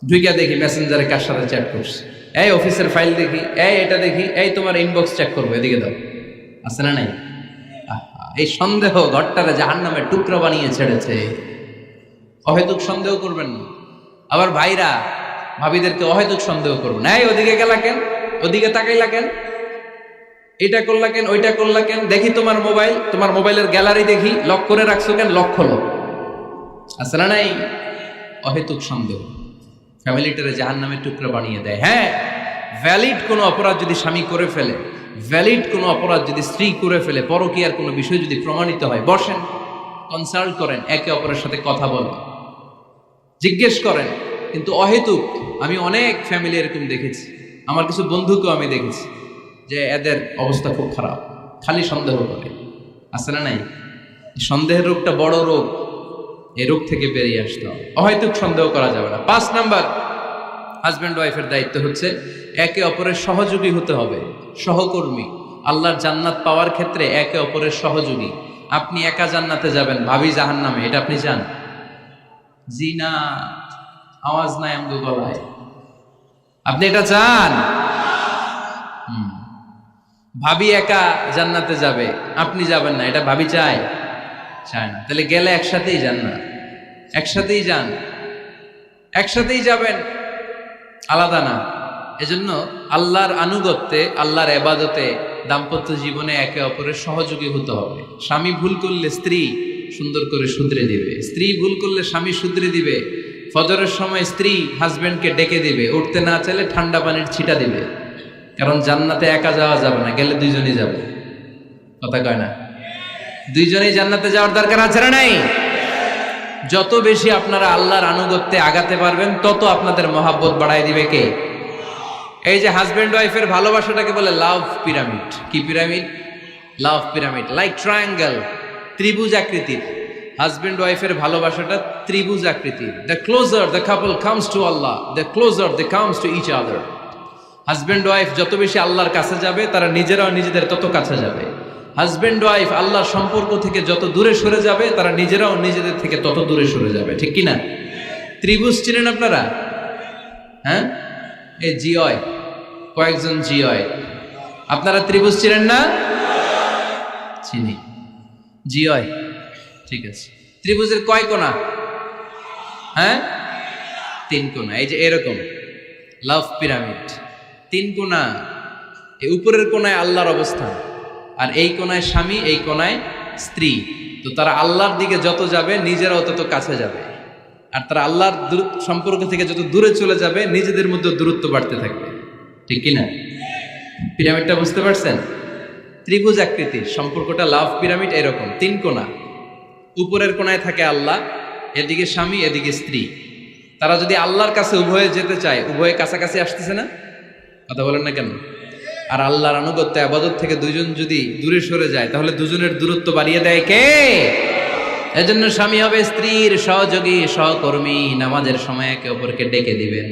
ঢুইকা দেখি মেসেঞ্জারে কার সাথে চ্যাট করছে, এই অফিসের ফাইল দেখি, এই এটা দেখি, এই তোমার ইনবক্স চেক করবো, এদিকে দাও, আছে না নাই? এই সন্দেহ ঘরটারে জাহান্নামের টুকরা বানিয়ে ছেড়েছে। অহেতুক সন্দেহ করবেন না। আবার ভাইরা ভাবিদেরকে অহেতুক সন্দেহ করবেন, এই ওদিকে গেলা কেন, ওদিকে তাকাইলা কেন, এটা করলা কেন, ওইটা করলা কেন, দেখি তোমার মোবাইল, তোমার মোবাইলের গ্যালারি দেখি, লক করে রাখছো কেন, লক খোলো, আছে না নাই? অহেতুক সন্দেহ ফ্যামিলিটারে জাহান্নামের টুকরা বানিয়ে দেয়। হ্যাঁ, ভ্যালিড কোনো অপরাধ যদি স্বামী করে ফেলে, ভ্যালিড কোনো অপরাধ যদি স্ত্রী করে ফেলে, পরকীয়ার কোনো বিষয় যদি প্রমাণিত হয়, বসেন, কনসাল্ট করেন, একে অপরের সাথে কথা বলেন, জিজ্ঞেস করেন। কিন্তু অহেতুক, আমি অনেক ফ্যামিলি এরকম দেখেছি, আমার কিছু বন্ধুকেও আমি দেখেছি যে এদের অবস্থা খুব খারাপ, খালি সন্দেহ করে, আছে না নাই? সন্দেহের রোগটা বড় রোগ, এই রোগ থেকে বেরিয়ে আসতে হবে, অহেতুক সন্দেহ করা যাবে না। 5 নাম্বার, হাজব্যান্ড ওয়াইফের দায়িত্ব হচ্ছে একে অপরের সহযোগী হতে হবে, সহকর্মী। আল্লাহর জান্নাত পাওয়ার ক্ষেত্রে একে অপরের সহযোগী। আপনি একা জান্নাতে যাবেন, ভাবি জাহান্নামে, এটা আপনি চান? জি না, আওয়াজ নাই আমগো গলায়। আপনি এটা চান? ভাবি একা জান্নাতে যাবে, আপনি যাবেন না, এটা ভাবি চায়? চায় না। তাহলে গেলে একসাথেই যান না, একসাথেই যান, একসাথেই যাবেন, আলাদা না। এজন্য আল্লাহর আনুগত্যে, আল্লাহর ইবাদতে, দাম্পত্য জীবনে একে অপরের সহযোগী হতে হবে। স্বামী ভুল করলে স্ত্রী সুন্দর করে শুধরে দিবে, স্ত্রী ভুল করলে স্বামী শুধরে দিবে। ফজরের সময় স্ত্রী হাজবেন্ডকে ডেকে দিবে, উঠতে না চাইলে ঠান্ডা পানির ছিটা দিবে। কারণ জান্নাতে একা যাওয়া যাবে না, গেলে দুইজনই যাবে, কথা কয় না? দুইজনেই জান্নাতে যাওয়ার দরকার আছে না নাই? যত বেশি আপনারা আল্লাহর আনুগত্যে আগাতে পারবেন, তত আপনাদের মহাব্বত বাড়ায় দিবে কে? এই যে হাজবেন্ড ওয়াইফের ভালোবাসাটাকে বলে লাভ পিরামিড। কি pyramid? Love pyramid, like triangle, ত্রিভুজ আকৃতির। হাজবেন্ড ওয়াইফের ভালোবাসাটা ত্রিভুজ আকৃতির। The closer the couple comes to Allah, the closer they come to each other. Husband wife যত বেশি আল্লাহর কাছে যাবে, তারা নিজেরাও নিজেদের তত কাছে যাবে। হাজবেন্ড ওয়াইফ আল্লাহর সম্পর্ক থেকে যত দূরে সরে যাবে, তারা নিজেরাও নিজেদের থেকে তত দূরে সরে যাবে, ঠিক কিনা? ত্রিভুজ চিনেন আপনারা? হ্যাঁ, এই জিওয় কয়েকজন জিওয়, আপনারা ত্রিভুজ চিনেন না? চিনি, জিওয়, ঠিক আছে। ত্রিভুজের কয় কোণা? হ্যাঁ, 3 কোণা। এই যে এরকম লাভ পিরামিড, 3 কোণা। এই উপরের কোণায় আল্লাহর অবস্থান, আর এই কোণায় স্বামী, এই কোণায় স্ত্রী। তো তারা আল্লাহর দিকে যত যাবে, নিজেরাও তত কাছে যাবে। আর তারা আল্লাহর সম্পর্ক থেকে যত দূরে চলে যাবে, নিজেদের মধ্যে দূরত্ব বাড়তে থাকবে, ঠিক কিনা? পিরামিডটা বুঝতে পারছেন? ত্রিভুজ আকৃতির সম্পর্কটা লাভ পিরামিড এরকম, 3 কোণা। উপরের কোণায় থাকে আল্লাহ, এদিকে স্বামী, এদিকে স্ত্রী। তারা যদি আল্লাহর কাছে উভয়ে যেতে চায়, উভয়ে কাছাকাছি আসতেছে না? কথা বলেন না কেন? আর আল্লাহর আনুগত্য ইবাদত থেকে দুইজন যদি দূরে সরে যায়, তাহলে দুজনের দূরত্ব বাড়িয়ে দেয় কে? এজন্য স্বামী হবে স্ত্রীর সহযোগী, সহকর্মী। নামাজের সময় একে অপরকে ডেকে দিবেন,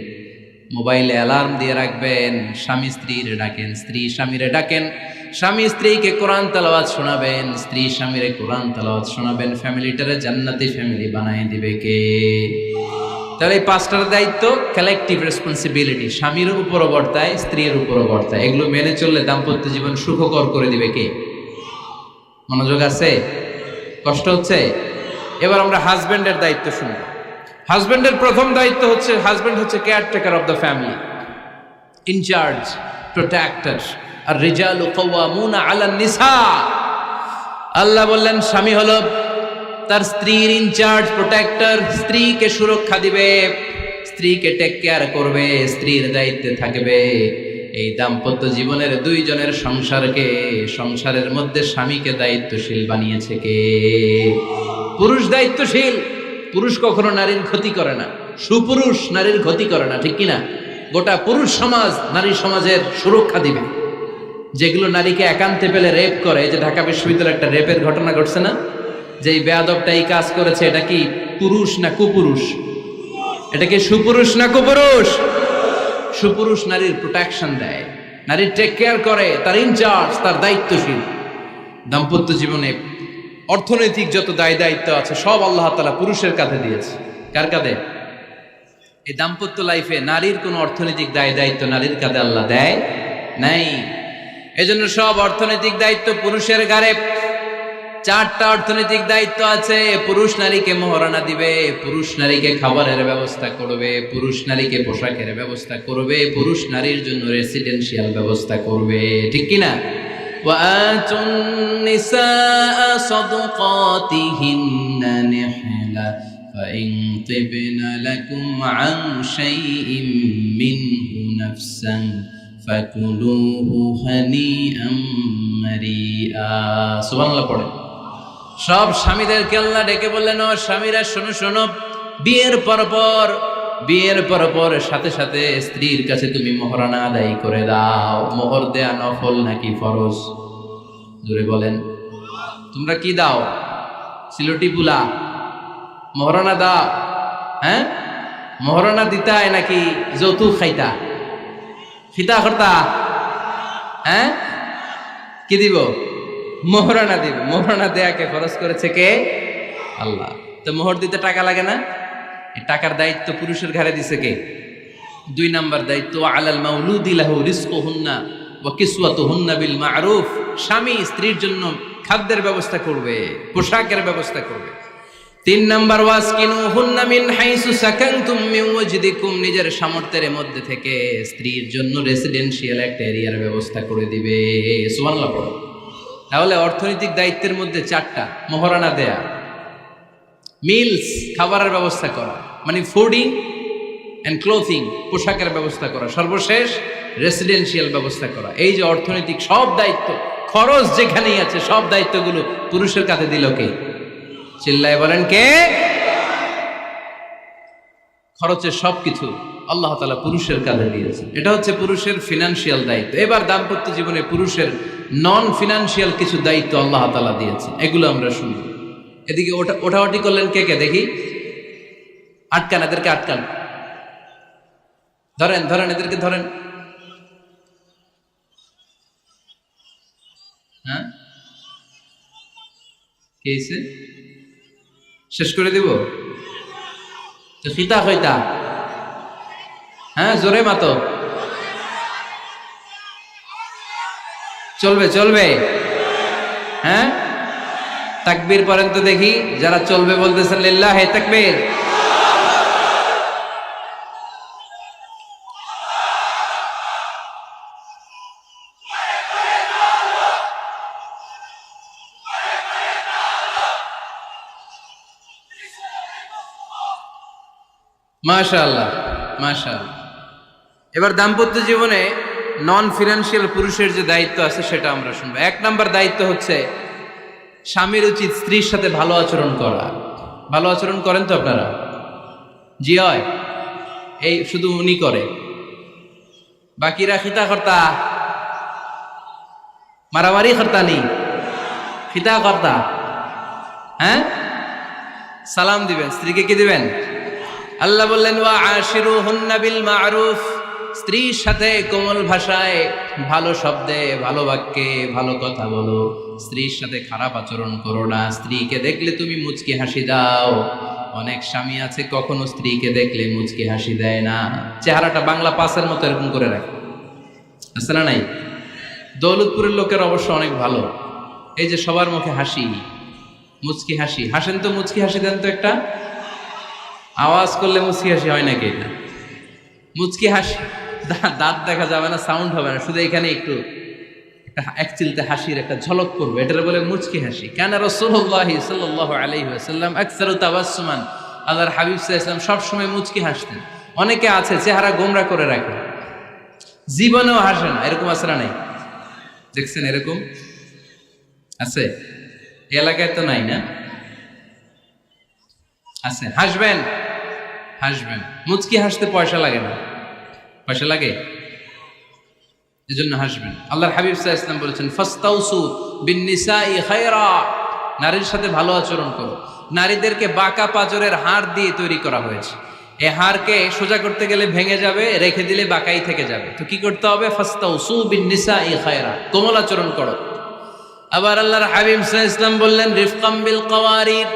মোবাইলে অ্যালার্ম দিয়ে রাখবেন। স্বামী স্ত্রীর ডাকেন, স্ত্রী স্বামীরে ডাকেন। স্বামী স্ত্রীকে কোরআন তেলাওয়াত শোনাবেন, স্ত্রী স্বামীরে কোরআন তেলাওয়াত শোনাবেন। ফ্যামিলিটারে জান্নাতি ফ্যামিলি বানায় দিবে কে? তাহলে এই 5টার দায়িত্ব কালেকটিভ রেসপন্সিবিলিটি, স্বামীর উপরও বর্তায়, স্ত্রীর উপরও বর্তায়। এগুলো মেনে চললে দাম্পত্য জীবন সুখকর করে দিবে কে? মনোযোগ আছে? কষ্ট হচ্ছে? এবার আমরা হাজবেন্ডের দায়িত্ব শুনবো। হাজবেন্ডের প্রথম দায়িত্ব হচ্ছে, হাজবেন্ড হচ্ছে caretaker of the family, incharge, protector. আর রিজালু কাওয়ামুনা আলান নিসা। আল্লাহ বললেন স্বামী হলো তার স্ত্রীর ইনচার্জ, প্রোটেক্টর, স্ত্রীকে সুরক্ষা দিবে, স্ত্রীকে টেক কেয়ার করবে, স্ত্রীর দায়িত্বে থাকবে। এই দাম্পত্য জীবনের দুইজনের সংসারের মধ্যে স্বামীকে দায়িত্বশীল বানিয়েছে কে? পুরুষ দায়িত্বশীল। পুরুষ কখনো নারীর ক্ষতি করে না, সুপুরুষ নারীর ক্ষতি করে না, ঠিক কিনা? গোটা পুরুষ সমাজ নারী সমাজের সুরক্ষা দিবে। যেগুলো নারীকে একান্তে পেলে রেপ করে, যে ঢাকা বিশ্ববিদ্যালয়ে একটা রেপের ঘটনা ঘটছে না, যে এই বেয়াদবটা এই কাজ করেছে, এটা কি পুরুষ না কুপুরুষ? এটা কি সুপুরুষ না কুপুরুষ? সুপুরুষ নারীর প্রোটেকশন দেয়, নারীর টেক কেয়ার করে, তার ইনচার্জ, তার দায়িত্বশীল। দাম্পত্য জীবনে অর্থনৈতিক যত দায় দায়িত্ব আছে সব আল্লাহ তাআলা পুরুষের কাঁধে দিয়েছে। কার কাঁধে? এই দাম্পত্য লাইফে নারীর কোনো অর্থনৈতিক দায় দায়িত্ব নারীর কাঁধে আল্লাহ দেয় নাই। এজন্য সব অর্থনৈতিক দায়িত্ব পুরুষের ঘাড়ে। 4টা অর্থনৈতিক দায়িত্ব আছে। পুরুষ নারীকে মহারণা দিবে, পুরুষ নারীকে খাবারের ব্যবস্থা করবে, পুরুষ নারীকে পোশাকের ব্যবস্থা করবে, পুরুষ নারীর জন্য রেসিডেন্সিয়াল ব্যবস্থা করবে, ঠিক কিনা? وآتوا النساء صدقاتهن نحلة فإن طبن لكم عن شيء منه نفسا فكلوه هنيئا مريئا। সুবহানাল্লাহ পড়ে। সব স্বামীদেরকে আল্লাহ ডেকে বললেন, ও স্বামীরা শোনো শোনো, বিয়ের পর সাথে সাথে স্ত্রীর কাছে তুমি মোহরানা আদায় করে দাও। মোহর দেয়া নফল নাকি ফরজ? জোরে বলেন। তোমরা কি দাও? সিলটি পুলা মোহরানা দাও? হ্যাঁ, মোহরানা দিতায় নাকি যৌতুক খাইতা? খিতা করতা? হ্যাঁ, কি দিব? মোহরানা দিব। মোহরানা দেয়াকে ফরজ করেছে কে? আল্লাহ। তো মোহর দিতে টাকা লাগে না? এই টাকার দায়িত্ব পুরুষের ঘাড়ে দিছে কে? 2 নাম্বার দায়িত্ব, আলাল মাউলুদি লাহু রিজকুহুন্না ওয়া কিসওয়াতুহুন্না বিল মা'রুফ। স্বামী স্ত্রীর জন্য খাদ্যের ব্যবস্থা করবে, পোশাকের ব্যবস্থা করবে। 3 নাম্বার, ওয়াসকিনুহুন্না মিন হাইসু সাকানতুম মিন ওয়াজদিকুম। নিজের সামর্থ্যের মধ্যে থেকে স্ত্রীর জন্য রেসিডেন্সিয়াল একটা এরিয়ার ব্যবস্থা করে দিবে। সুবহানাল্লাহ পড়ো। তাহলে অর্থনৈতিক দায়িত্বের মধ্যে 4টা: মোহরানা দেয়া, মিলস খাবারের ব্যবস্থা করা, মানে ফুডিং অ্যান্ড ক্লোথিং, পোশাকের ব্যবস্থা করা, সর্বশেষ রেসিডেন্সিয়াল ব্যবস্থা করা। এই যে অর্থনৈতিক সব দায়িত্ব, খরচ যেখানেই আছে, সব দায়িত্বগুলো পুরুষের কাছে দিল কে? চিল্লায় বলেন কে? খরচের সবকিছু আল্লাহ তাআলা পুরুষের কাঁধে দিয়েছে। এটা হচ্ছে পুরুষের ফিনান্সিয়াল দায়িত্ব। এবার দাম্পত্য জীবনে পুরুষের নন ফিনান্সিয়াল কিছু দায়িত্ব আল্লাহ তাআলা দিয়েছে, এগুলো আমরা শুনবো। এদিকে ওঠাওটি করলেন কে কে দেখি? আটকান, এদেরকে আটকান, ধরেন ধরেন, এদেরকে ধরেন। হ্যাঁ, কে হইছে? শেষ করে দিব তো? খিতা খৈতা? হ্যাঁ, জোরে মাতো। চলবে চলবে? হ্যাঁ, তাকবীর পড়েন তো দেখি, যারা চলবে বলতেছেন লিল্লাহে তাকবীর। মাশাআল্লাহ মাশাআল্লাহ। এবার দাম্পত্য জীবনে নন ফিনান্সিয়াল পুরুষের যে দায়িত্ব আছে সেটা আমরা শুনবো। 1 নাম্বার দায়িত্ব হচ্ছে স্বামীর উচিত স্ত্রীর সাথে ভালো আচরণ করা। ভালো আচরণ করেন তো আপনারা? জি হয়। এই শুধু উনি করে, বাকিরা খিতা কর্তা, মারামারি কর্তা নেই, খিতা কর্তা। হ্যাঁ, সালাম দিবেন, স্ত্রীকে কি দিবেন? আল্লাহ বললেন, ওয়া আশিরুহুন্না বিল মা'রুফ। স্ত্রীর সাথে কোমল ভাষায়, ভালো শব্দে, ভালো বাক্যে ভালো কথা বলো। স্ত্রীর সাথে খারাপ আচরণ করো না। স্ত্রীকে দেখলে তুমি মুচকি হাসি দাও। অনেক স্বামী আছে কখনো স্ত্রীকে দেখলে মুচকি হাসি দেয় না, চেহারাটা বাংলা পাসের মতো এরকম করে রাখে, আছে না নাই? দৌলতপুরের লোকের অবশ্য অনেক ভালো, এই যে সবার মুখে হাসি, মুচকি হাসি। হাসেন তো, মুচকি হাসি দেন তো একটা। আওয়াজ করলে মুচকি হাসি হয় নাকি? এটা মুচকি হাসি, দাঁত দেখা যাবে না, সাউন্ড হবে না, শুধু এখানে একটু এক চিলতে হাসির একটা ঝলক করবে, এটার বলে মুচকি হাসি। কানা রাসূলুল্লাহ সাল্লাল্লাহু আলাইহি ওয়াসাল্লাম আকসারু তাবাসসুমান, আল্লাহর হাবিব সাল্লাল্লাহু আলাইহি ওয়াসাল্লাম সব সময় মুচকি হাসতেন। অনেকে আছে চেহারা গোমরা করে রাখে, জীবনেও হাসে না, এরকম আছে না নাই? দেখছেন এরকম আছে? এই এলাকায় তো নাই না? আছে। হাসবেন, হাসবেন। মুচকি হাসতে পয়সা লাগে না, পয়সা লাগে, এজন্য হাসবেন। আল্লাহর হাবিব সাল্লাল্লাহু আলাইহি ওয়াসাল্লাম বলেছেন ফাস্তাউসু বিন-নিসাই খায়রা, নারীর সাথে ভালো আচরণ করো। নারীদেরকে বাঁকা পাঁজরের হাড় দিয়ে তৈরি করা হয়েছে। এই হাড়কে সোজা করতে গেলে ভেঙে যাবে, রেখে দিলে বাঁকাই থেকে যাবে। তো কি করতে হবে? ফাস্তাউসু বিন-নিসাই খায়রা, কোমল আচরণ করো। আবার আল্লাহর হাবিব সাল্লাল্লাহু আলাইহি ওয়াসাল্লাম বললেন রিফকাম বিল কাওয়ারিদ,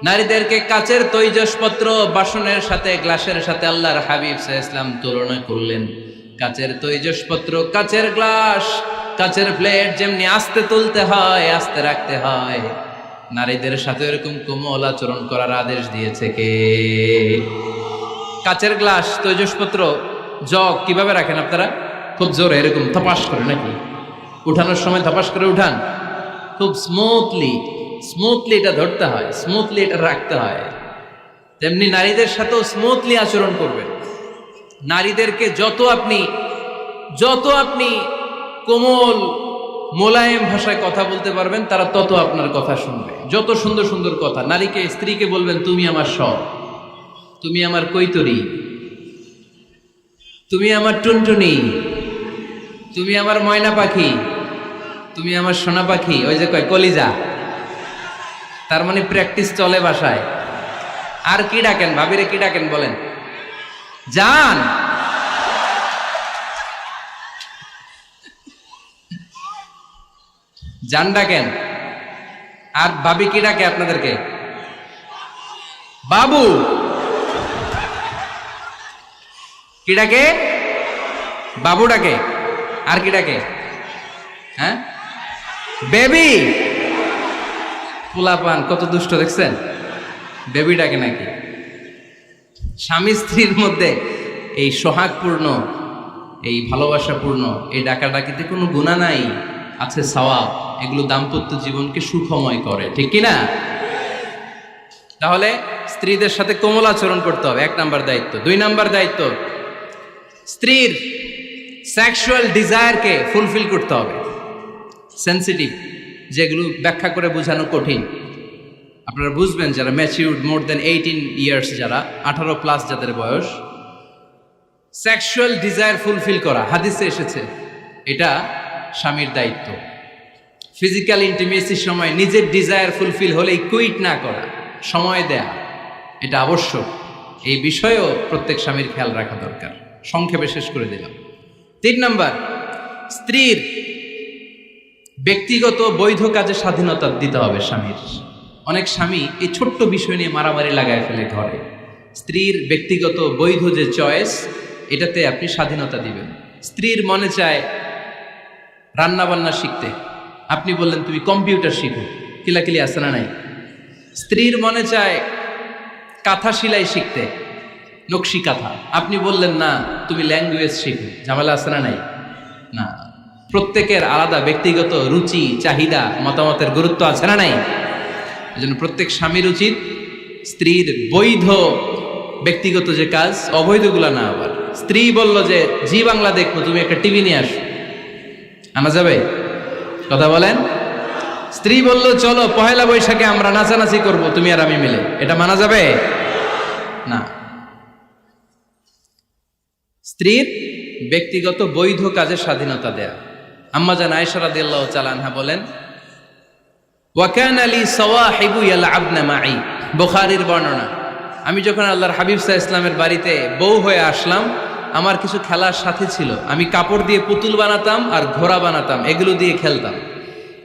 নারীদেরকে কাচের তৈজসপত্র বাসনের সাথে, গ্লাসের সাথে আল্লাহর হাবিব সাল্লাল্লাহু আলাইহি ওয়াসাল্লাম তুলনা করলেন। কাচের তৈজসপত্র, কাচের গ্লাস, কাচের প্লেট যেমনি আস্তে তুলতে হয়, আস্তে রাখতে হয়, নারীদের সাথে এরকম কোমল আচরণ করার আদেশ দিয়েছে কে? কাচের গ্লাস, তৈজসপত্র, জগ কিভাবে রাখেন আপনারা? খুব জোরে এরকম থপাস করে নাকি? উঠানোর সময় থপাস করে উঠান? খুব স্মুথলি এটা ধরতে হয়, স্মুথলি এটা রাখতে হয়। তেমনি নারীদের সাথেও স্মুথলি আচরণ করবেন। নারীদেরকে যত আপনি কোমল মোলায়েম ভাষায় কথা বলতে পারবেন, তারা তত আপনার কথা শুনবে। যত সুন্দর সুন্দর কথা, নারীকে, স্ত্রীকে বলবেন তুমি আমার সব, তুমি আমার কৈতরী, তুমি আমার টুনটুনি, তুমি আমার ময়না পাখি, তুমি আমার সোনা পাখি। ওই যে কয় কলিজা, তার মানে প্র্যাকটিস চলে বাসায়। আর কি ডাকেন? ভাবিরে কি ডাকেন বলেন? জান। জান ডাকেন। আর ভাবি কি ডাকে আপনাদেরকে? বাবু। কি ডাকে? বাবু ডাকে। আর কি ডাকে? হ্যাঁ, বেবি। পোলাপান কত দুষ্ট দেখছেন, বেবি ডাকে নাকি? স্বামী স্ত্রীর মধ্যে এই সোহাগপূর্ণ, এই ভালোবাসাপূর্ণ এই ডাকাডাকিতে কোনো গুনাহ নাই, আছে সওয়াব। এগুলো দাম্পত্য জীবনকে সুখময় করে, ঠিক কিনা? তাহলে স্ত্রীদের সাথে কোমল আচরণ করতে হবে, 1 নাম্বার দায়িত্ব। 2 নাম্বার দায়িত্ব, স্ত্রীর সেক্সুয়াল ডিজায়ারকে ফুলফিল করতে হবে। সেনসিটিভ, যেগুলো ব্যাখ্যা করে বোঝানো কঠিন। আপনারা বুঝবেন যারা ম্যাচিউরড, মোর দেন 18 ইয়ার্স, যারা 18+ যাদের বয়স, সেক্সুয়াল ডিজায়ার ফুলফিল করা হাদিসে এসেছে, এটা স্বামীর দায়িত্ব। ফিজিক্যাল ইন্টিমেসির সময় নিজের ডিজায়ার ফুলফিল হলেই কুইট না করা, সময় দেয়া, এটা আবশ্যক। এই বিষয়েও প্রত্যেক স্বামীর খেয়াল রাখা দরকার। সংক্ষেপে শেষ করে দিলাম। 3 নাম্বার, স্ত্রীর ব্যক্তিগত বৈধ কাজে স্বাধীনতা দিতে হবে স্বামীর। অনেক স্বামী এই ছোট্ট বিষয় নিয়ে মারামারি লাগায় ফেলে ঘরে। স্ত্রীর ব্যক্তিগত বৈধ যে চয়েস, এটাতে আপনি স্বাধীনতা দিবেন। স্ত্রীর মনে চায় রান্না বান্না শিখতে, আপনি বললেন তুমি কম্পিউটার শিখো, কিলাকিলি আছে না নাই? স্ত্রীর মনে চায় কাঁথা সেলাই শিখতে, নকশি কাঁথা, আপনি বললেন না তুমি ল্যাঙ্গুয়েজ শিখো, ঝামেলা আছে না নাই? না, প্রত্যেকের আলাদা ব্যক্তিগত রুচি, চাহিদা, মতামতের গুরুত্ব আছে না নাই? এজন্য প্রত্যেক স্বামীর উচিত স্ত্রীর বৈধ ব্যক্তিগত যে কাজ, অবৈধগুলা না। আবার স্ত্রী বলল যে জি বাংলা দেখবো, তুমি একটা টিভি নিয়ে আসো, আনা যাবে? কথা বলেন। স্ত্রী বলল চলো পহেলা বৈশাখে আমরা নাচানাচি করব, তুমি আর আমি মিলে, এটা মানা যাবে না। স্ত্রীর ব্যক্তিগত বৈধ কাজের স্বাধীনতা দেয়া। আম্মা জান আয়েশা রাদিয়াল্লাহু তাআলা আনহা বলেন, ওয়া কানা লি সাওয়াহিবু ইয়ালআবনা মাই, বুখারীর বর্ণনা। আমি যখন আল্লাহর হাবিব সাল্লাল্লাহু আলাইহি ওয়াসাল্লামের বাড়িতে বউ হয়ে আসলাম, আমার কিছু খেলার সাথী ছিল। আমি কাপড় দিয়ে পুতুল বানাতাম আর ঘোড়া বানাতাম, এগুলো দিয়ে খেলতাম।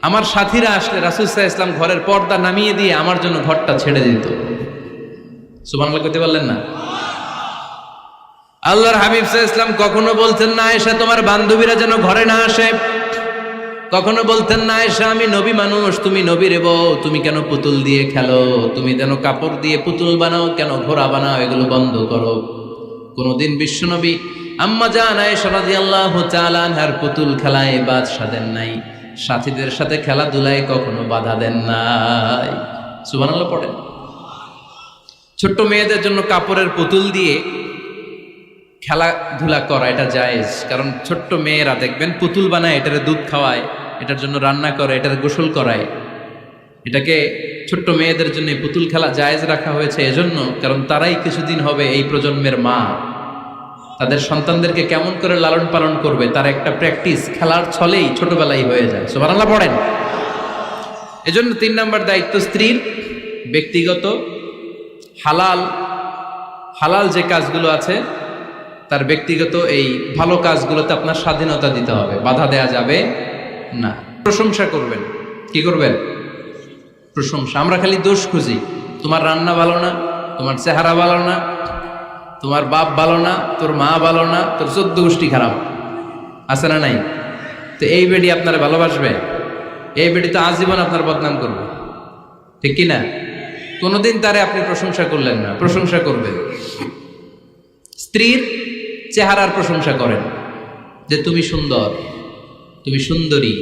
আমার সাথীরা আসলে রাসূল সাল্লাল্লাহু আলাইহি ওয়াসাল্লাম ঘরের পর্দা নামিয়ে দিয়ে আমার জন্য ঘরটা ছেড়ে দিত। সুবহানাল্লাহ কইতে পারলেন না? আল্লাহর হাবিব সাল্লাল্লাহু আলাইহি ওয়াসাল্লাম কখনো বলতেন না আয়েশা তোমার বান্ধবীরা যেন ঘরে না আসে, কখনো বলতেন না আয়েশা আমি নবী মানুষ, তুমি নবীর বউ, তুমি কেন পুতুল দিয়ে খেলো, তুমি যেন কাপড় দিয়ে পুতুল বানাও, কেন ঘোড়া বানাও, এগুলো বন্ধ করো। কোনদিন বিশ্বনবী আম্মা জান আয়েশা রাদিয়াল্লাহু তাআলা আনহার পুতুল খেলায় বাদশা দেন নাই, সাথীদের সাথে খেলাধুলায় কখনো বাধা দেন নাই। সুবহানাল্লাহ পড়েন। ছোট্ট মেয়েদের জন্য কাপড়ের পুতুল দিয়ে খেলাধুলা করা এটা জায়েজ, কারণ ছোট্ট মেয়েরা দেখবেন পুতুল বানায়, এটারে দুধ খাওয়ায়, এটার জন্য রান্না করে, এটার গোসল করায়। এটাকে ছোট্ট মেয়েদের জন্য পুতুল খেলা জায়েজ রাখা হয়েছে এজন্য, কারণ তারাই কিছুদিন হবে এই প্রজন্মের মা। তাদের সন্তানদেরকে কেমন করে লালন পালন করবে তার একটা প্র্যাকটিস খেলার ছলেই ছোটবেলায় হয়ে যায়। সুবহানাল্লাহ পড়েন। এজন্য 3 নম্বর দায়িত্ব স্ত্রীর ব্যক্তিগত হালাল যে কাজগুলো আছে তার ব্যক্তিগত এই ভালো কাজগুলোতে আপনার স্বাধীনতা দিতে হবে, বাধা দেয়া যাবে না। প্রশংসা করবেন। কি করবেন? প্রশংসা। আমরা খালি দোষ খুঁজি, তোমার রান্না ভালো না, তোমার চেহারা ভালো না, তোমার বাপ ভালো না, তোর মা ভালো না, তোর 14 গোষ্ঠী খারাপ, আছে না নাই? তো এই বেডি আপনারা ভালোবাসবে? এই বেডি তো আজীবন আপনার বদনাম করবে, ঠিক কি না? কোনোদিন তারে আপনি প্রশংসা করলেন না, প্রশংসা করবেন। স্ত্রীর চেহারার প্রশংসা করেন, যে তুমি সুন্দর, তুমি সুন্দরী,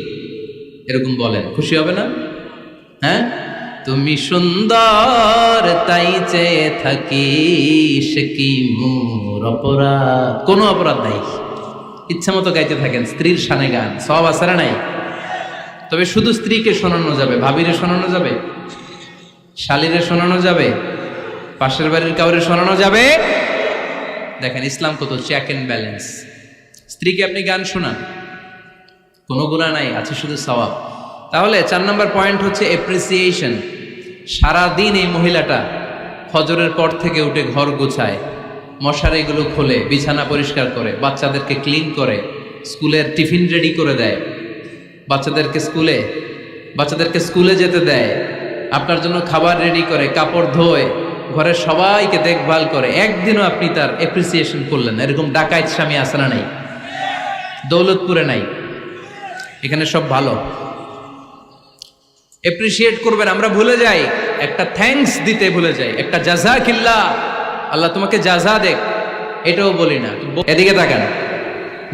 এরকম বলেন, খুশি হবে না? হ্যাঁ, তুমি সুন্দর তাই চেয়ে থাকি, সে কি মোর অপরাধ? কোনো অপরাধ নাই, ইচ্ছা মতো গাইতে থাকেন স্ত্রীর শানে গান, সব আছে না নাই? তবে শুধু স্ত্রীকে শোনানো যাবে, ভাবিরে শোনানো যাবে, শালীরে শোনানো যাবে, পাশের বাড়ির কাউরে শোনানো যাবে? দেখেন ইসলাম কত চেক এন্ড ব্যালেন্স। স্ত্রীকে আপনি গান শোনান, কোনো গুনাহ নাই, আছে শুধু সওয়াব। তাহলে 4 নম্বর পয়েন্ট হচ্ছে এপ্রিসিয়েশন। সারাদিন এই মহিলাটা ফজরের পর থেকে উঠে ঘর গোছায়, মশারিগুলো খোলে, বিছানা পরিষ্কার করে, বাচ্চাদেরকে ক্লিন করে, স্কুলের টিফিন রেডি করে দেয়, বাচ্চাদেরকে স্কুলে যেতে দেয়, আপনার জন্য খাবার রেডি করে, কাপড় ধোয়, ঘরের সবাইকে দেখভাল করে। একদিনও আপনি তার এপ্রিসিয়েশন করলেন না। এরকম ডাকাইত স্বামী আছে না নাই? দৌলতপুরে নাই, এখানে সব ভালো। এপ্রিসিয়েট করবেন। আমরা ভুলে যাই, একটা থ্যাঙ্কস দিতে ভুলে যাই, একটা জাযাকিল্লাহ, আল্লাহ তোমাকে জাযা দেখ, এটাও বলি না। এদিকে তাকান,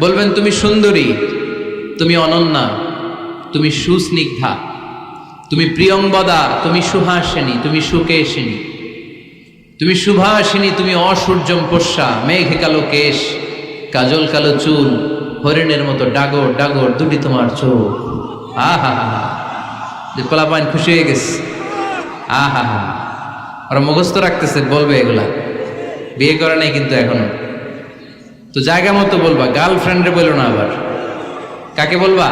বলবেন তুমি সুন্দরী, তুমি অনন্যা, তুমি সুস্নিগ্ধা, তুমি প্রিয়ংবদা, তুমি সুহাসিনী, তুমি সুকেশিনী, তুমি সুভাষিনী, তুমি অসূর্যম পোষ্যা, মেঘে কালো কেশ, কাজল কালো চুল, হরিণের মতো ডাগর ডাগর দুটি তোমার চোখ। আহা হা হা, যে পোলাপাইন খুশি হয়ে গেছে। আহা হা, ওরা মুখস্থ রাখতেছে, বলবে এগুলা, বিয়ে করে নাই কিন্তু এখনো। তো জায়গা মতো বলবা, গার্লফ্রেন্ডে বলো না। আবার কাকে বলবা?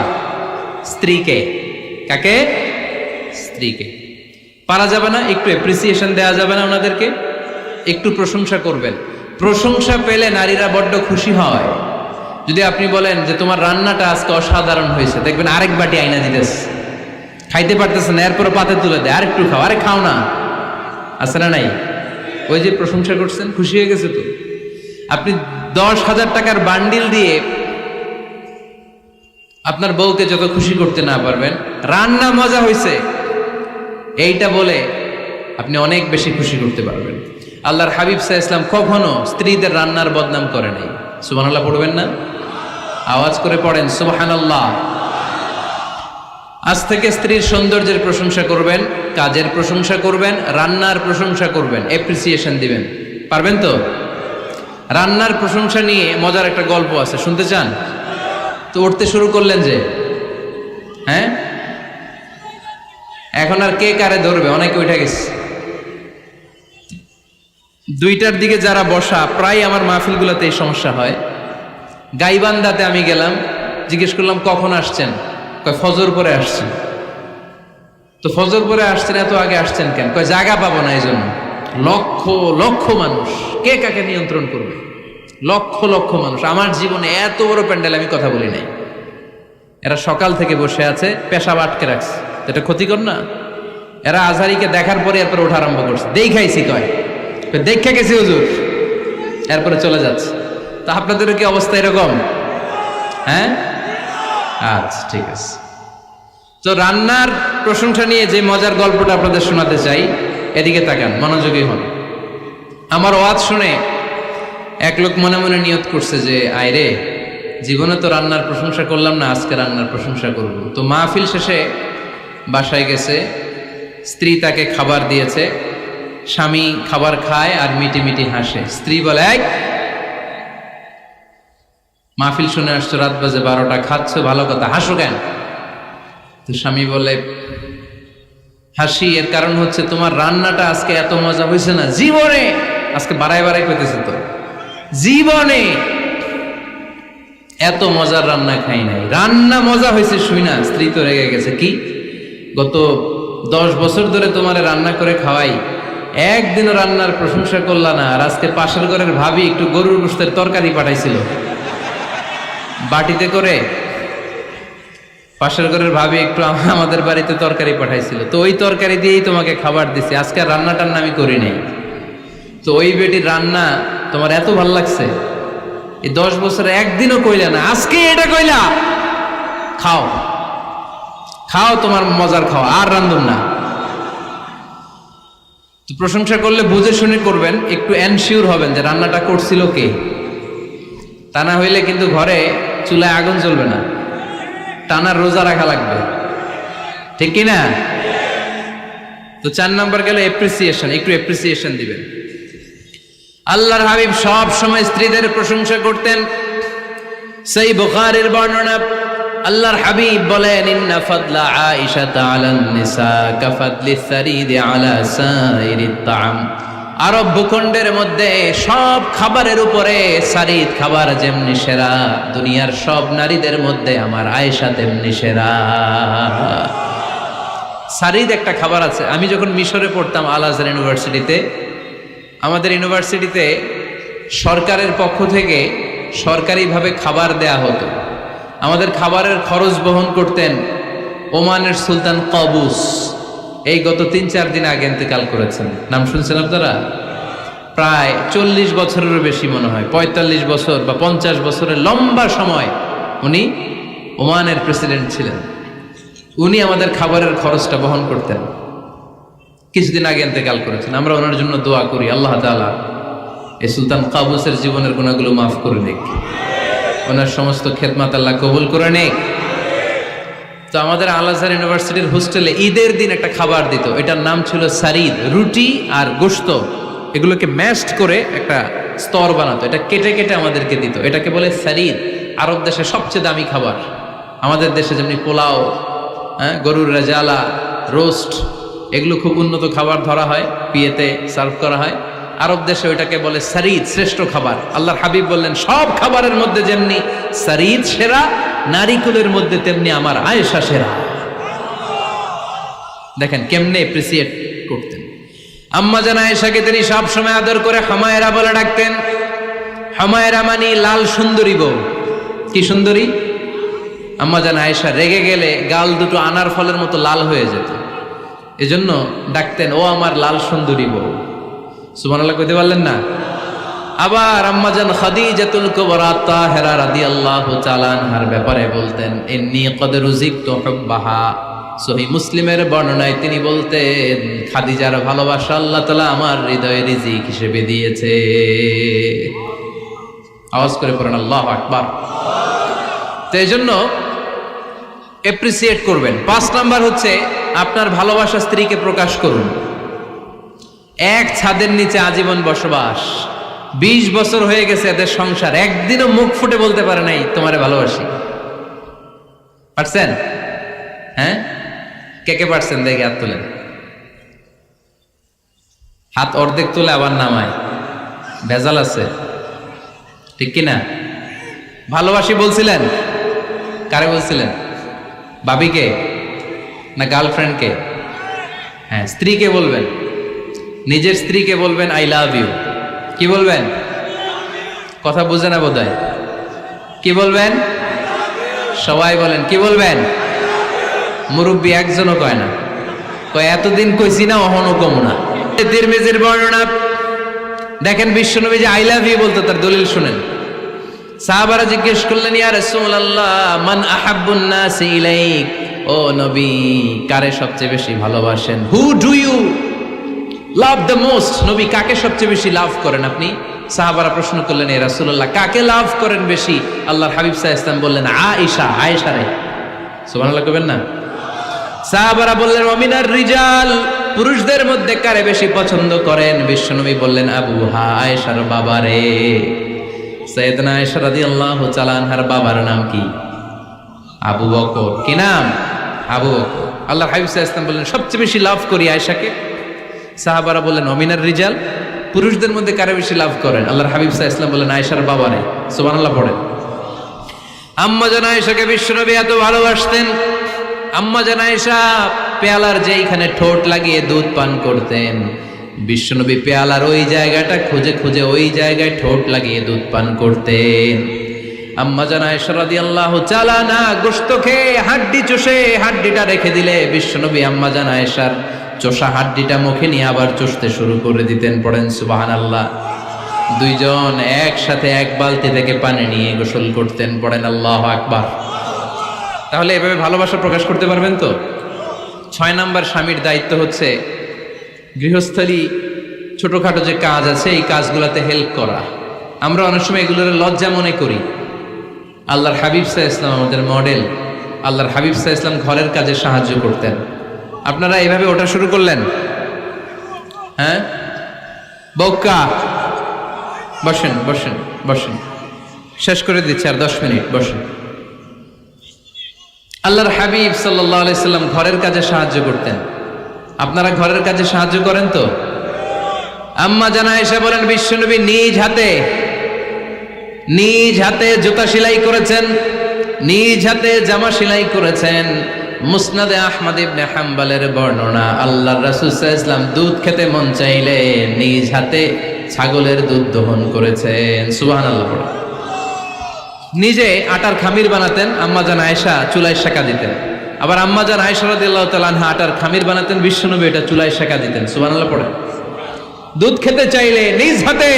স্ত্রীকে। কাকে? স্ত্রীকে। পারা যাবে না? একটু এপ্রিসিয়েশন দেওয়া যাবে না? ওনাদেরকে একটু প্রশংসা করবেন। প্রশংসা পেলে নারীরা বড্ড খুশি হয়। যদি আপনি বলেন যে তোমার রান্নাটা আজকে অসাধারণ হয়েছে, দেখবেন আরেক বাটি আইনা দিতেছে, খাইতে পারতেছে না, এরপর পাতে তুলে দেয়, আরেকটু খাও, আরে খাও না, আছে না নাই? ওই যে প্রশংসা করছেন, খুশি হয়ে গেছে। তো আপনি 10,000 টাকার বান্ডিল দিয়ে আপনার বউকে যত খুশি করতে না পারবেন, রান্না মজা হয়েছে এইটা বলে আপনি অনেক বেশি খুশি করতে পারবেন। আল্লাহর হাবিব সাল্লাল্লাহু আলাইহি ওয়াসাল্লাম কখনো স্ত্রীদের রান্নার বদনাম করে নাই। সুবহানাল্লাহ পড়বেন না? আওয়াজ করে পড়েন সুবহানাল্লাহ। আজ থেকে স্ত্রীর সৌন্দর্যের প্রশংসা করবেন, কাজের প্রশংসা করবেন, রান্নার প্রশংসা করবেন, এপ্রিসিয়েশন দিবেন। পারবেন তো? রান্নার প্রশংসা নিয়ে মজার একটা গল্প আছে, শুনতে চান? তো উঠতে শুরু করলেন যে, হ্যাঁ, এখন আর কে কারে ধরবে? অনেকে উঠে গেছে। 2টার দিকে যারা বসা, প্রায় আমার মাহফিলগুলোতে এই সমস্যা হয়। গাইবান্ধাতে আমি গেলাম, জিজ্ঞেস করলাম কখন আসছেন? কয় ফজর পরে আসছেন। তো ফজর পরে আসছেন, এত আগে আসছেন কেন? কয় জায়গা পাবো না এই জন্য। লক্ষ লক্ষ মানুষ, কে কাকে নিয়ন্ত্রণ করবে? লক্ষ লক্ষ মানুষ। আমার জীবনে এত বড় প্যান্ডেল আমি কথা বলি নাই। এরা সকাল থেকে বসে আছে, পেশাব আটকে রাখছে, এটা ক্ষতিকর না? এরা আজহারিকে দেখার পরে এরপর ওঠা আরম্ভ করছে, দেখাইছি, কয় দেখে গেছি হুজুর, এরপরে চলে যাচ্ছে। তা আপনাদেরও কি অবস্থা এরকম? হ্যাঁ, আচ্ছা ঠিক আছে। তো রান্নার প্রশংসা নিয়ে যে মজার গল্পটা আপনাদের শোনাতে চাই, এদিকে তাকান, মনোযোগী হন। আমার ওয়াজ শুনে এক লোক মনে মনে নিয়ত করছে যে আয়রে, জীবনে তো রান্নার প্রশংসা করলাম না, আজকে রান্নার প্রশংসা করব। তো মাহফিল শেষে বাসায় গেছে, স্ত্রী তাকে খাবার দিয়েছে, স্বামী খাবার খায় আর মিটি মিটি হাসে। স্ত্রী বলে, এই মাহফিল শুনে আসছো, রাত বাজে 12টা, খাচ্ছ ভালো কথা, হাসো কেন? তো স্বামী বলে, হাসি এর কারণ হচ্ছে তোমার রান্নাটা আজকে এত মজা হয়েছে না জীবনে, আজকে বাড়াই বাড়াই পেতেছে, তো জীবনে এত মজার রান্না খাই নাই, রান্না মজা হয়েছে শুই না। স্ত্রী তো রেগে গেছে, কি গত 10 বছর ধরে তোমার রান্না করে খাওয়াই, একদিনও রান্নার প্রশংসা করলা না, আর আজকে পাশের ঘরের ভাবি একটু গরুর গোশতের তরকারি পাঠাইছিল বাটিতে করে, পাশের ঘরের ভাবি একটু আমাদের বাড়িতে তরকারি পাঠাইছিল, তো ওই তরকারি দিয়েই তোমাকে খাবার দিছে, আজকে রান্না টান্না আমি করি নাই। তো ওই বেটির রান্না তোমার এত ভাল লাগছে, এই 10 বছরে একদিনও কইলা না, আজকে এটা কইলা, খাও খাও, তোমার মজার খাও, আর রান্ধুন না। তো প্রশংসা করলে বুঝে শুনে করবেন, একটু এনশিওর হবেন যে রান্নাটা করছিল কে, তা না হইলে কিন্তু ঘরে চুলায় আগুন জ্বলবে না, টানার রোজা রাখা লাগবে, ঠিক কিনা? তো 4 নাম্বার গেল এপ্রিসিয়েশন, একটু এপ্রিসিয়েশন দিবেন। আল্লাহর হাবিব সব সময় স্ত্রীদের প্রশংসা করতেন। সেই বুখারীর বর্ণনা, আল্লাহর হাবিব বলেন, ইন্না ফাদলা আয়েশা আলান নিসা কাফাদলি সারিদি আলা সাইরিত তাআম। আরব ভূখণ্ডের মধ্যে সব খাবারের উপরে সারিদ খাবার যেমনি সেরা, দুনিয়ার সব নারীদের মধ্যে আমার আয়েশা তেমনি সেরা। সারিদ একটা খাবার আছে। আমি যখন মিশরে পড়তাম আল আজহার ইউনিভার্সিটিতে, আমাদের ইউনিভার্সিটিতে সরকারের পক্ষ থেকে সরকারিভাবে খাবার দেয়া হতো। আমাদের খাবারের খরচ বহন করতেন ওমানের সুলতান কাবুস। এই গত 3-4 দিন আগে ইন্তেকাল করেছেন, নাম শুনছেন আপনারা? প্রায় 40 বছরেরও বেশি মনে হয়, 45 বছর বা 50 বছরের লম্বা সময় উনি ওমানের প্রেসিডেন্ট ছিলেন। উনি আমাদের খাবারের খরচটা বহন করতেন। কিছুদিন আগে ইন্তেকাল করেছেন। আমরা ওনার জন্য দোয়া করি, আল্লাহ তাআলা এই সুলতান কাবুসের জীবনের গুনাহগুলো মাফ করে নিক, ওনার সমস্ত খেদমত আল্লাহ কবুল করে নিক। তো আমাদের আল আজহার ইউনিভার্সিটির হোস্টেলে ঈদের দিন একটা খাবার দিত, এটার নাম ছিল সারিদ। রুটি আর গোশত এগুলোকে ম্যাশড করে একটা স্তর বানাতো, এটা কেটে কেটে আমাদেরকে দিত, এটাকে বলে সারিদ। আরব দেশে সবচেয়ে দামি খাবার। আমাদের দেশে যেমনি পোলাও, গরুর রেজালা, রোস্ট, এগুলো খুব উন্নত খাবার ধরা হয়, বিয়েতে সার্ভ করা হয়। আরব দেশে ওইটাকে বলে সারিদ, শ্রেষ্ঠ খাবার। আল্লাহর হাবিব বললেন, সব খাবারের মধ্যে যেমনি সারিদ সেরা, নারীকুলের মধ্যে তেমনি আমার আয়েশা সেরা। দেখেন কেমনে এপ্রিসিয়েট করতেন। আম্মা জান আয়েশাকে তিনি সব সময় আদর করে হামায়রা বলে ডাকতেন। হামায়রা মানে লাল সুন্দরী বউ। কি সুন্দরী? আম্মা জান আয়েশা রেগে গেলে গাল দুটো আনার ফলের মতো লাল হয়ে যেত, এজন্য ডাকতেন, ও আমার লাল সুন্দরী বউ। সুবহানাল্লাহ কইতে পারলেন না? আবার আম্মাজান খাদিজাতুল কুবরা তাহেরা রাদিয়াল্লাহু তাআলা আনহার ব্যাপারে বলতেন, ইন্নী ক্বাদ রুজিকতু হুব্বাহা। সহিহ মুসলিমের বর্ণনায় তিনি বলতেন, খাদিজার ভালোবাসা আল্লাহ তাআলা আমার হৃদয়ে রিজিক হিসেবে দিয়েছে। আওয়াজ করে পড়েন আল্লাহু আকবার। তো এইজন্য এপ্রিসিয়েট করবেন। 5 নাম্বার হচ্ছে আপনার ভালোবাসা স্ত্রীকে প্রকাশ করুন। এক ছাদের নিচে আজীবন বসবাস, 20 বছর হয়ে গেছে এদের সংসার, একদিনও মুখ ফুটে বলতে পারে নাই তোমারে ভালোবাসি। পারছেন? হ্যাঁ, কে কে পারছেন? দেখে হাত তোলেন। হাত অর্ধেক তুলে আবার নামায়, ভেজাল আছে, ঠিক কিনা? ভালোবাসি বলছিলেন? কারে বলছিলেন? ভাবিকে না গার্লফ্রেন্ডকে? হ্যাঁ, স্ত্রীকে বলবেন। নিজের স্ত্রীকে বলবেন আই লাভ ইউ। কি বলবেন? কথা বুঝে না বোধহয়। কি বলবেন? সবাই বলেন, কি বলবেন? মুরব্বী একজনও কয় না, কয় এতদিন কইছি না, অহনো কম না। তিরমিজির বর্ণনা দেখেন, বিশ্বনবী যে আই লাভ ইউ বলতো তার দলিল শুনেন। সাহাবারা জিজ্ঞেস করলেন, ইয়া রাসূলুল্লাহ, মান আহাব্বুন নাস ইলাইক, ও নবী কারে সবচেয়ে বেশি ভালোবাসেন? Who do you love the most? নবী কাকে সবচেয়ে বেশি লাভ করেন আপনি? সাহাবারা প্রশ্ন করলেন, এ রাসূলুল্লাহ, কাকে লাভ করেন বেশি? আল্লাহর হাবিব সাল্লাল্লাহু আলাইহি ওয়াসাল্লাম বললেন, আয়েশা রে। সুবহানাল্লাহ কইবেন না? সাহাবারা বললেন, ওমিনার রিজাল, পুরুষদের মধ্যে কারে বেশি পছন্দ করেন? বিশ্বনবী বললেন, আবুহা, আয়েশার বাবা রে। সাইয়েদনা আয়েশা রাদিয়াল্লাহু তাআলা আনহার বাবার নাম কি? আবু বকর। কি নাম? আবু বকর। আল্লাহর হাবিব সাল্লাল্লাহু আলাইহি ওয়াসাল্লাম বললেন, সবচেয়ে বেশি লাভ করি আয়েশাকে। সাহাবারা বললেন, ওমিনার রিজাল, পুরুষদের মধ্যে কারে বেশি লাভ করেন? আল্লাহর হাবিব সাল্লাল্লাহু আলাইহি ওয়াসাল্লাম বললেন, আয়েশার বাবা রে। সুবহানাল্লাহ পড়েন। আম্মা জান আয়েশাকে বিশ্বনবী এত ভালোবাসতেন। আম্মা জান আয়েশা পেয়ালার যেইখানে ঠোঁট লাগিয়ে দুধ পান করতেন, বিশ্বনবী পেয়ালার ওই জায়গাটা খুঁজে খুঁজে ওই জায়গায় ঠোঁট লাগিয়ে দুধ পান করতেন। আম্মা জান আয়েশা রাদিয়াল্লাহু তাআলা না গোশত খেয়ে হাড্ডি চষে হাড্ডিটা রেখে দিলে বিশ্বনবী আম্মা জান আয়েশার চষা হাড্ডিটা মুখে নিয়ে আবার চষতে শুরু করে দিতেন। পড়েন সুবহানাল্লাহ। দুইজন একসাথে এক বালতি থেকে পানি নিয়ে গোসল করতেন। পড়েন আল্লাহু আকবার। তাহলে এভাবে ভালোবাসা প্রকাশ করতে পারবেন তো? 6 নাম্বার স্বামীর দায়িত্ব হচ্ছে গৃহস্থলী ছোটখাটো যে কাজ আছে এই কাজগুলোতে হেল্প করা। আমরা অনেক সময় এগুলোর লজ্জা মনে করি। আল্লাহর হাবিব সাল্লাল্লাহু আলাইহি ওয়াসাল্লাম আমাদের মডেল। আল্লাহর হাবিব সাল্লাল্লাহু আলাইহি ওয়াসাল্লাম ঘরের কাজে সাহায্য করতেন। আপনারা এইভাবে ওঠা শুরু করলেন? হ্যাঁ, বউকা বসেন বসেন বসেন, শেষ করে দিচ্ছি, আর 10 মিনিট বসেন। আল্লাহর হাবিব সাল্লাল্লাহু আলাইহি সাল্লাম ঘরের কাজে সাহায্য করতেন। আপনারা ঘরের কাজে সাহায্য করেন তো? আম্মা জান আয়েশা বলেন, বিশ্বনবী নিজ হাতে জুতা সেলাই করেছেন, নিজ হাতে জামা সেলাই করেছেন। মুসনাদে আহমদ ইবনে হাম্বলের বর্ণনা, আল্লাহর রাসূল সাল্লাল্লাহু আলাইহি ওয়াসাল্লাম দুধ খেতে মন চাইলে নিজ হাতে ছাগলের দুধ দহন করেছেন। সুবহানাল্লাহ। নিজে আটার খামির বানাতেন, আম্মা জান আয়েশা চুলায় সেকা দিতেন। আবার আম্মা জান আয়েশা রাদিয়াল্লাহু তাআলা আনহা আটার খামির বানাতেন, বিশ্বনবী এটা চুলায় সেকা দিতেন। সুবহানাল্লাহ পড়ে। দুধ খেতে চাইলে নিজ হাতে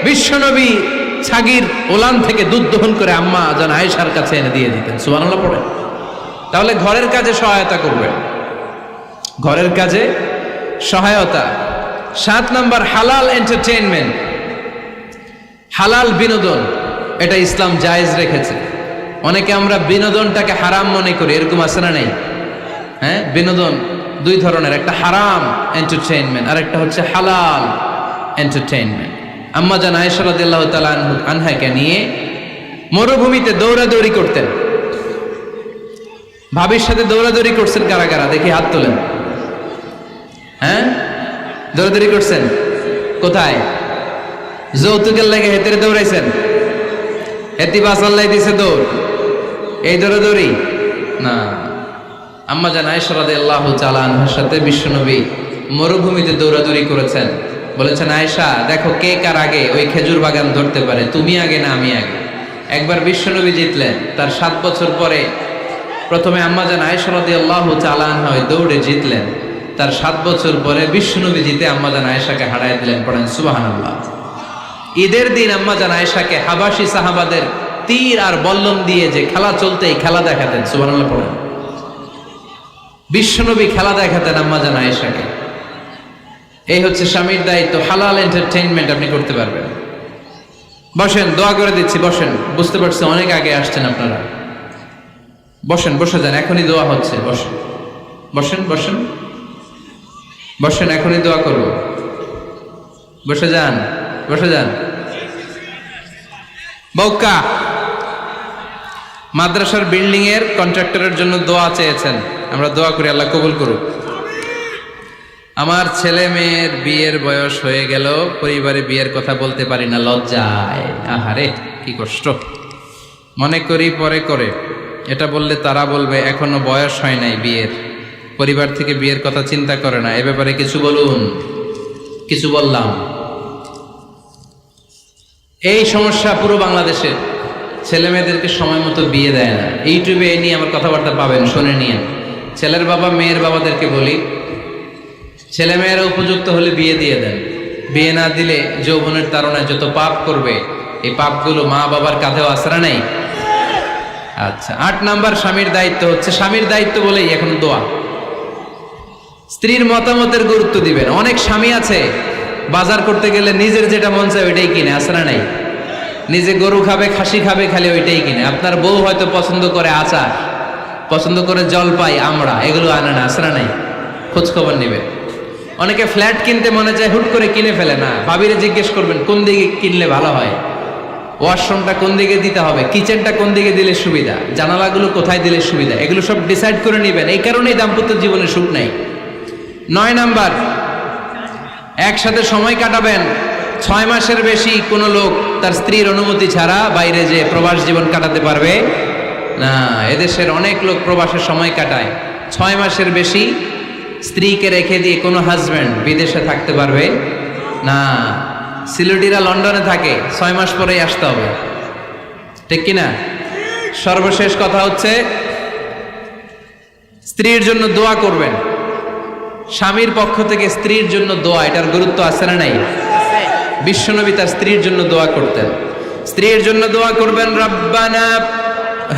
বিশ্বনবী ছাগির ওলান থেকে দুধ দহন করে আম্মা জান আয়েশার কাছে এনে দিয়ে দিতেন। সুবহানাল্লাহ পড়ে। তাহলে ঘরের কাজে সহায়তা করবে, ঘরের কাজে সহায়তা। 7 নাম্বার হালাল এন্টারটেইনমেন্ট, হালাল বিনোদন, এটা ইসলাম জায়েজ রেখেছে। অনেকে আমরা বিনোদনটাকে হারাম মনে করি, এরকম আছে না নাই? হ্যাঁ, বিনোদন 2 ধরনের, একটা হারাম এন্টারটেইনমেন্ট আর একটা হচ্ছে হালাল এন্টারটেইনমেন্ট। আম্মা জান আয়েশা রাদিয়াল্লাহু তাআলা আনহাকে নিয়ে মরুভূমিতে দৌড়াদৌড়ি করতেন। ভাবির সাথে দৌড়াদৌড়ি করছেন কারা কারা? দেখি হাত তোলেন। হ্যাঁ, দৌড়াদৌড়ি করছেন কোথায়? যৌতুকের লাগে হেতেরে দৌড়াইছেন? হেতি বাসাল্লাই দিছে দৌড়, এই দৌড়াদৌড়ি না। আম্মা জান আয়েশা রাদিয়াল্লাহু তাআলা আনহার সাথে বিশ্বনবী মরুভূমিতে দৌড়াদৌড়ি করেছেন। বলেছেন, আয়েশা দেখো কে কার আগে ওই খেজুর বাগান ধরতে পারে, তুমি আগে না আমি আগে। একবার বিশ্বনবী জিতলেন, তার 7 বছর পরে প্রথমে আম্মা জান আয়েশা রাদিয়াল্লাহু তাআলা আনহা ওই দৌড়ে জিতলেন। তার 7 বছর পরে বিশ্বনবী জিতে আম্মা জান আয়েশাকে হারায় দিলেন। পড়েন সুবহানাল্লাহ। ঈদের দিন আম্মা জান আয়েশাকে হাবাসি সাহাবাদের তীর আর বল্লম দিয়ে যে খেলা চলতেই খেলা দেখাতেন। সুবহানাল্লাহ পড়েন। বিশ্বনবী খেলা দেখাতেন আম্মা জান আয়েশাকে। এই হচ্ছে স্বামীর দায়িত্ব। হালাল এন্টারটেইনমেন্ট আপনি করতে পারবেন। বসেন, দোয়া করে দিচ্ছি, বসেন। বুঝতে পারছি অনেক আগে আসছেন আপনারা। বসেন, বসে যান, এখনই দোয়া হচ্ছে। বসেন বসেন বসেন বসেন, এখনই দোয়া করব। বসে যান, বসে যান। বউকা মাদ্রাসার বিল্ডিং এর কন্ট্রাক্টরের জন্য দোয়া চেয়েছেন, আমরা দোয়া করি আল্লাহ কবুল করুক। আমার ছেলে মেয়ের বিয়ের বয়স হয়ে গেল, পরিবারে বিয়ের কথা বলতে পারি না, লজ্জায়। আহারে কি কষ্ট। মনে করি পরে করে, এটা বললে তারা বলবে এখনো বয়স হয় নাই বিয়ের, পরিবার থেকে বিয়ের কথা চিন্তা করে না। এ ব্যাপারে কিছু বলুন। কিছু বললাম। এই সমস্যা পুরো বাংলাদেশে, ছেলে মেয়েদেরকে সময় মতো বিয়ে দেয় না। ইউটিউবে এই নিয়ে আমার কথাবার্তা পাবেন, শুনে নিয়ে। ছেলের বাবা মেয়ের বাবাদেরকে বলি, ছেলে মেয়েরা উপযুক্ত হলে বিয়ে দিয়ে দেন। বিয়ে না দিলে যৌবনের তাড়নায় যত পাপ করবে, এই পাপগুলো মা বাবার কাঁধেও আছড়া নেই। আচ্ছা, 8 নাম্বার স্বামীর দায়িত্ব হচ্ছে, স্বামীর দায়িত্ব বলেই এখন দোয়া। স্ত্রীর মতামতের গুরুত্ব দিবেন। অনেক স্বামী আছে বাজার করতে গেলে নিজের যেটা মন চায় ওইটাই কিনে, আছে না নাই? নিজে গরু খাবে, খাসি খাবে, খালি ওইটাই কিনে। আপনার বউ হয়তো পছন্দ করে আচার, পছন্দ করে জলপাই, আমড়া, এগুলো আনে না, আছে না নাই? খোঁজ খবর নেবে। অনেকে ফ্ল্যাট কিনতে মনে চায়, হুট করে কিনে ফেলে না। ভাবিরে জিজ্ঞেস করবেন কোন দিকে কিনলে ভালো হয়, ওয়াশরুমটা কোন দিকে দিতে হবে, কিচেনটা কোন দিকে দিলে সুবিধা, জানালাগুলো কোথায় দিলে সুবিধা, এগুলো সব ডিসাইড করে নেবেন। এই কারণেই দাম্পত্য জীবনে সুখ নাই। 9 নাম্বার, একসাথে সময় কাটাবেন। 6 মাসের বেশি কোনো লোক তার স্ত্রীর অনুমতি ছাড়া বাইরে যে প্রবাস জীবন কাটাতে পারবে না। এদেশের অনেক লোক প্রবাসে সময় কাটায়। 6 মাসের বেশি স্ত্রীকে রেখে দিয়ে কোনো হাজব্যান্ড বিদেশে থাকতে পারবে না। সিলেটিরা লন্ডনে থাকে, 6 মাস পরেই আসতে হবে, ঠিক কিনা? সর্বশেষ কথা হচ্ছে, স্ত্রীর জন্য দোয়া করবেন। স্বামীর পক্ষ থেকে স্ত্রীর জন্য দোয়া, এটার গুরুত্ব আছে না নাই? বিশ্বনবী তার স্ত্রীর জন্য দোয়া করতেন। স্ত্রীর জন্য দোয়া করবেন, রব্বানা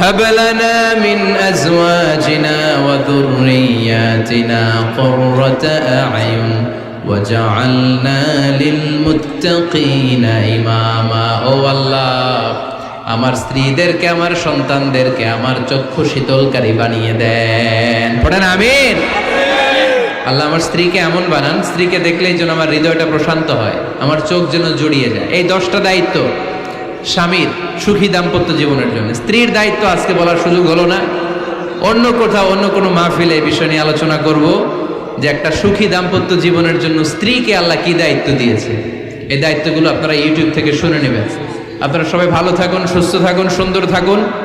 হাব লানা মিন আজওয়াজিনা ওয়া যুররিয়াতিনা কুররাতা আ'য়ুন ওয়াজআলনা লিল মুত্তাকিনা ইমামা। ও আল্লাহ, আমার স্ত্রীদেরকে, আমার সন্তানদেরকে আমার চক্ষু শীতলকারী বানিয়ে দেন। পড়েন আমিন। আল্লাহ আমার স্ত্রীকে এমন বানান, স্ত্রীকে দেখলেই যেন আমার হৃদয়টা প্রশান্ত হয়, আমার চোখ যেন জুড়িয়ে যায়। এই 10টা দায়িত্ব স্বামীর সুখী দাম্পত্য জীবনের জন্য। স্ত্রীর দায়িত্ব আজকে বলার সুযোগ হলো না, অন্য কোথাও অন্য কোনো মাহফিলে এই বিষয় নিয়ে আলোচনা করব, যে একটা সুখী দাম্পত্য জীবনের জন্য স্ত্রীকে আল্লাহ কি দায়িত্ব দিয়েছে। এই দায়িত্বগুলো আপনারা ইউটিউব থেকে শুনে নেবেন। আপনারা সবাই ভালো থাকুন, সুস্থ থাকুন, সুন্দর থাকুন।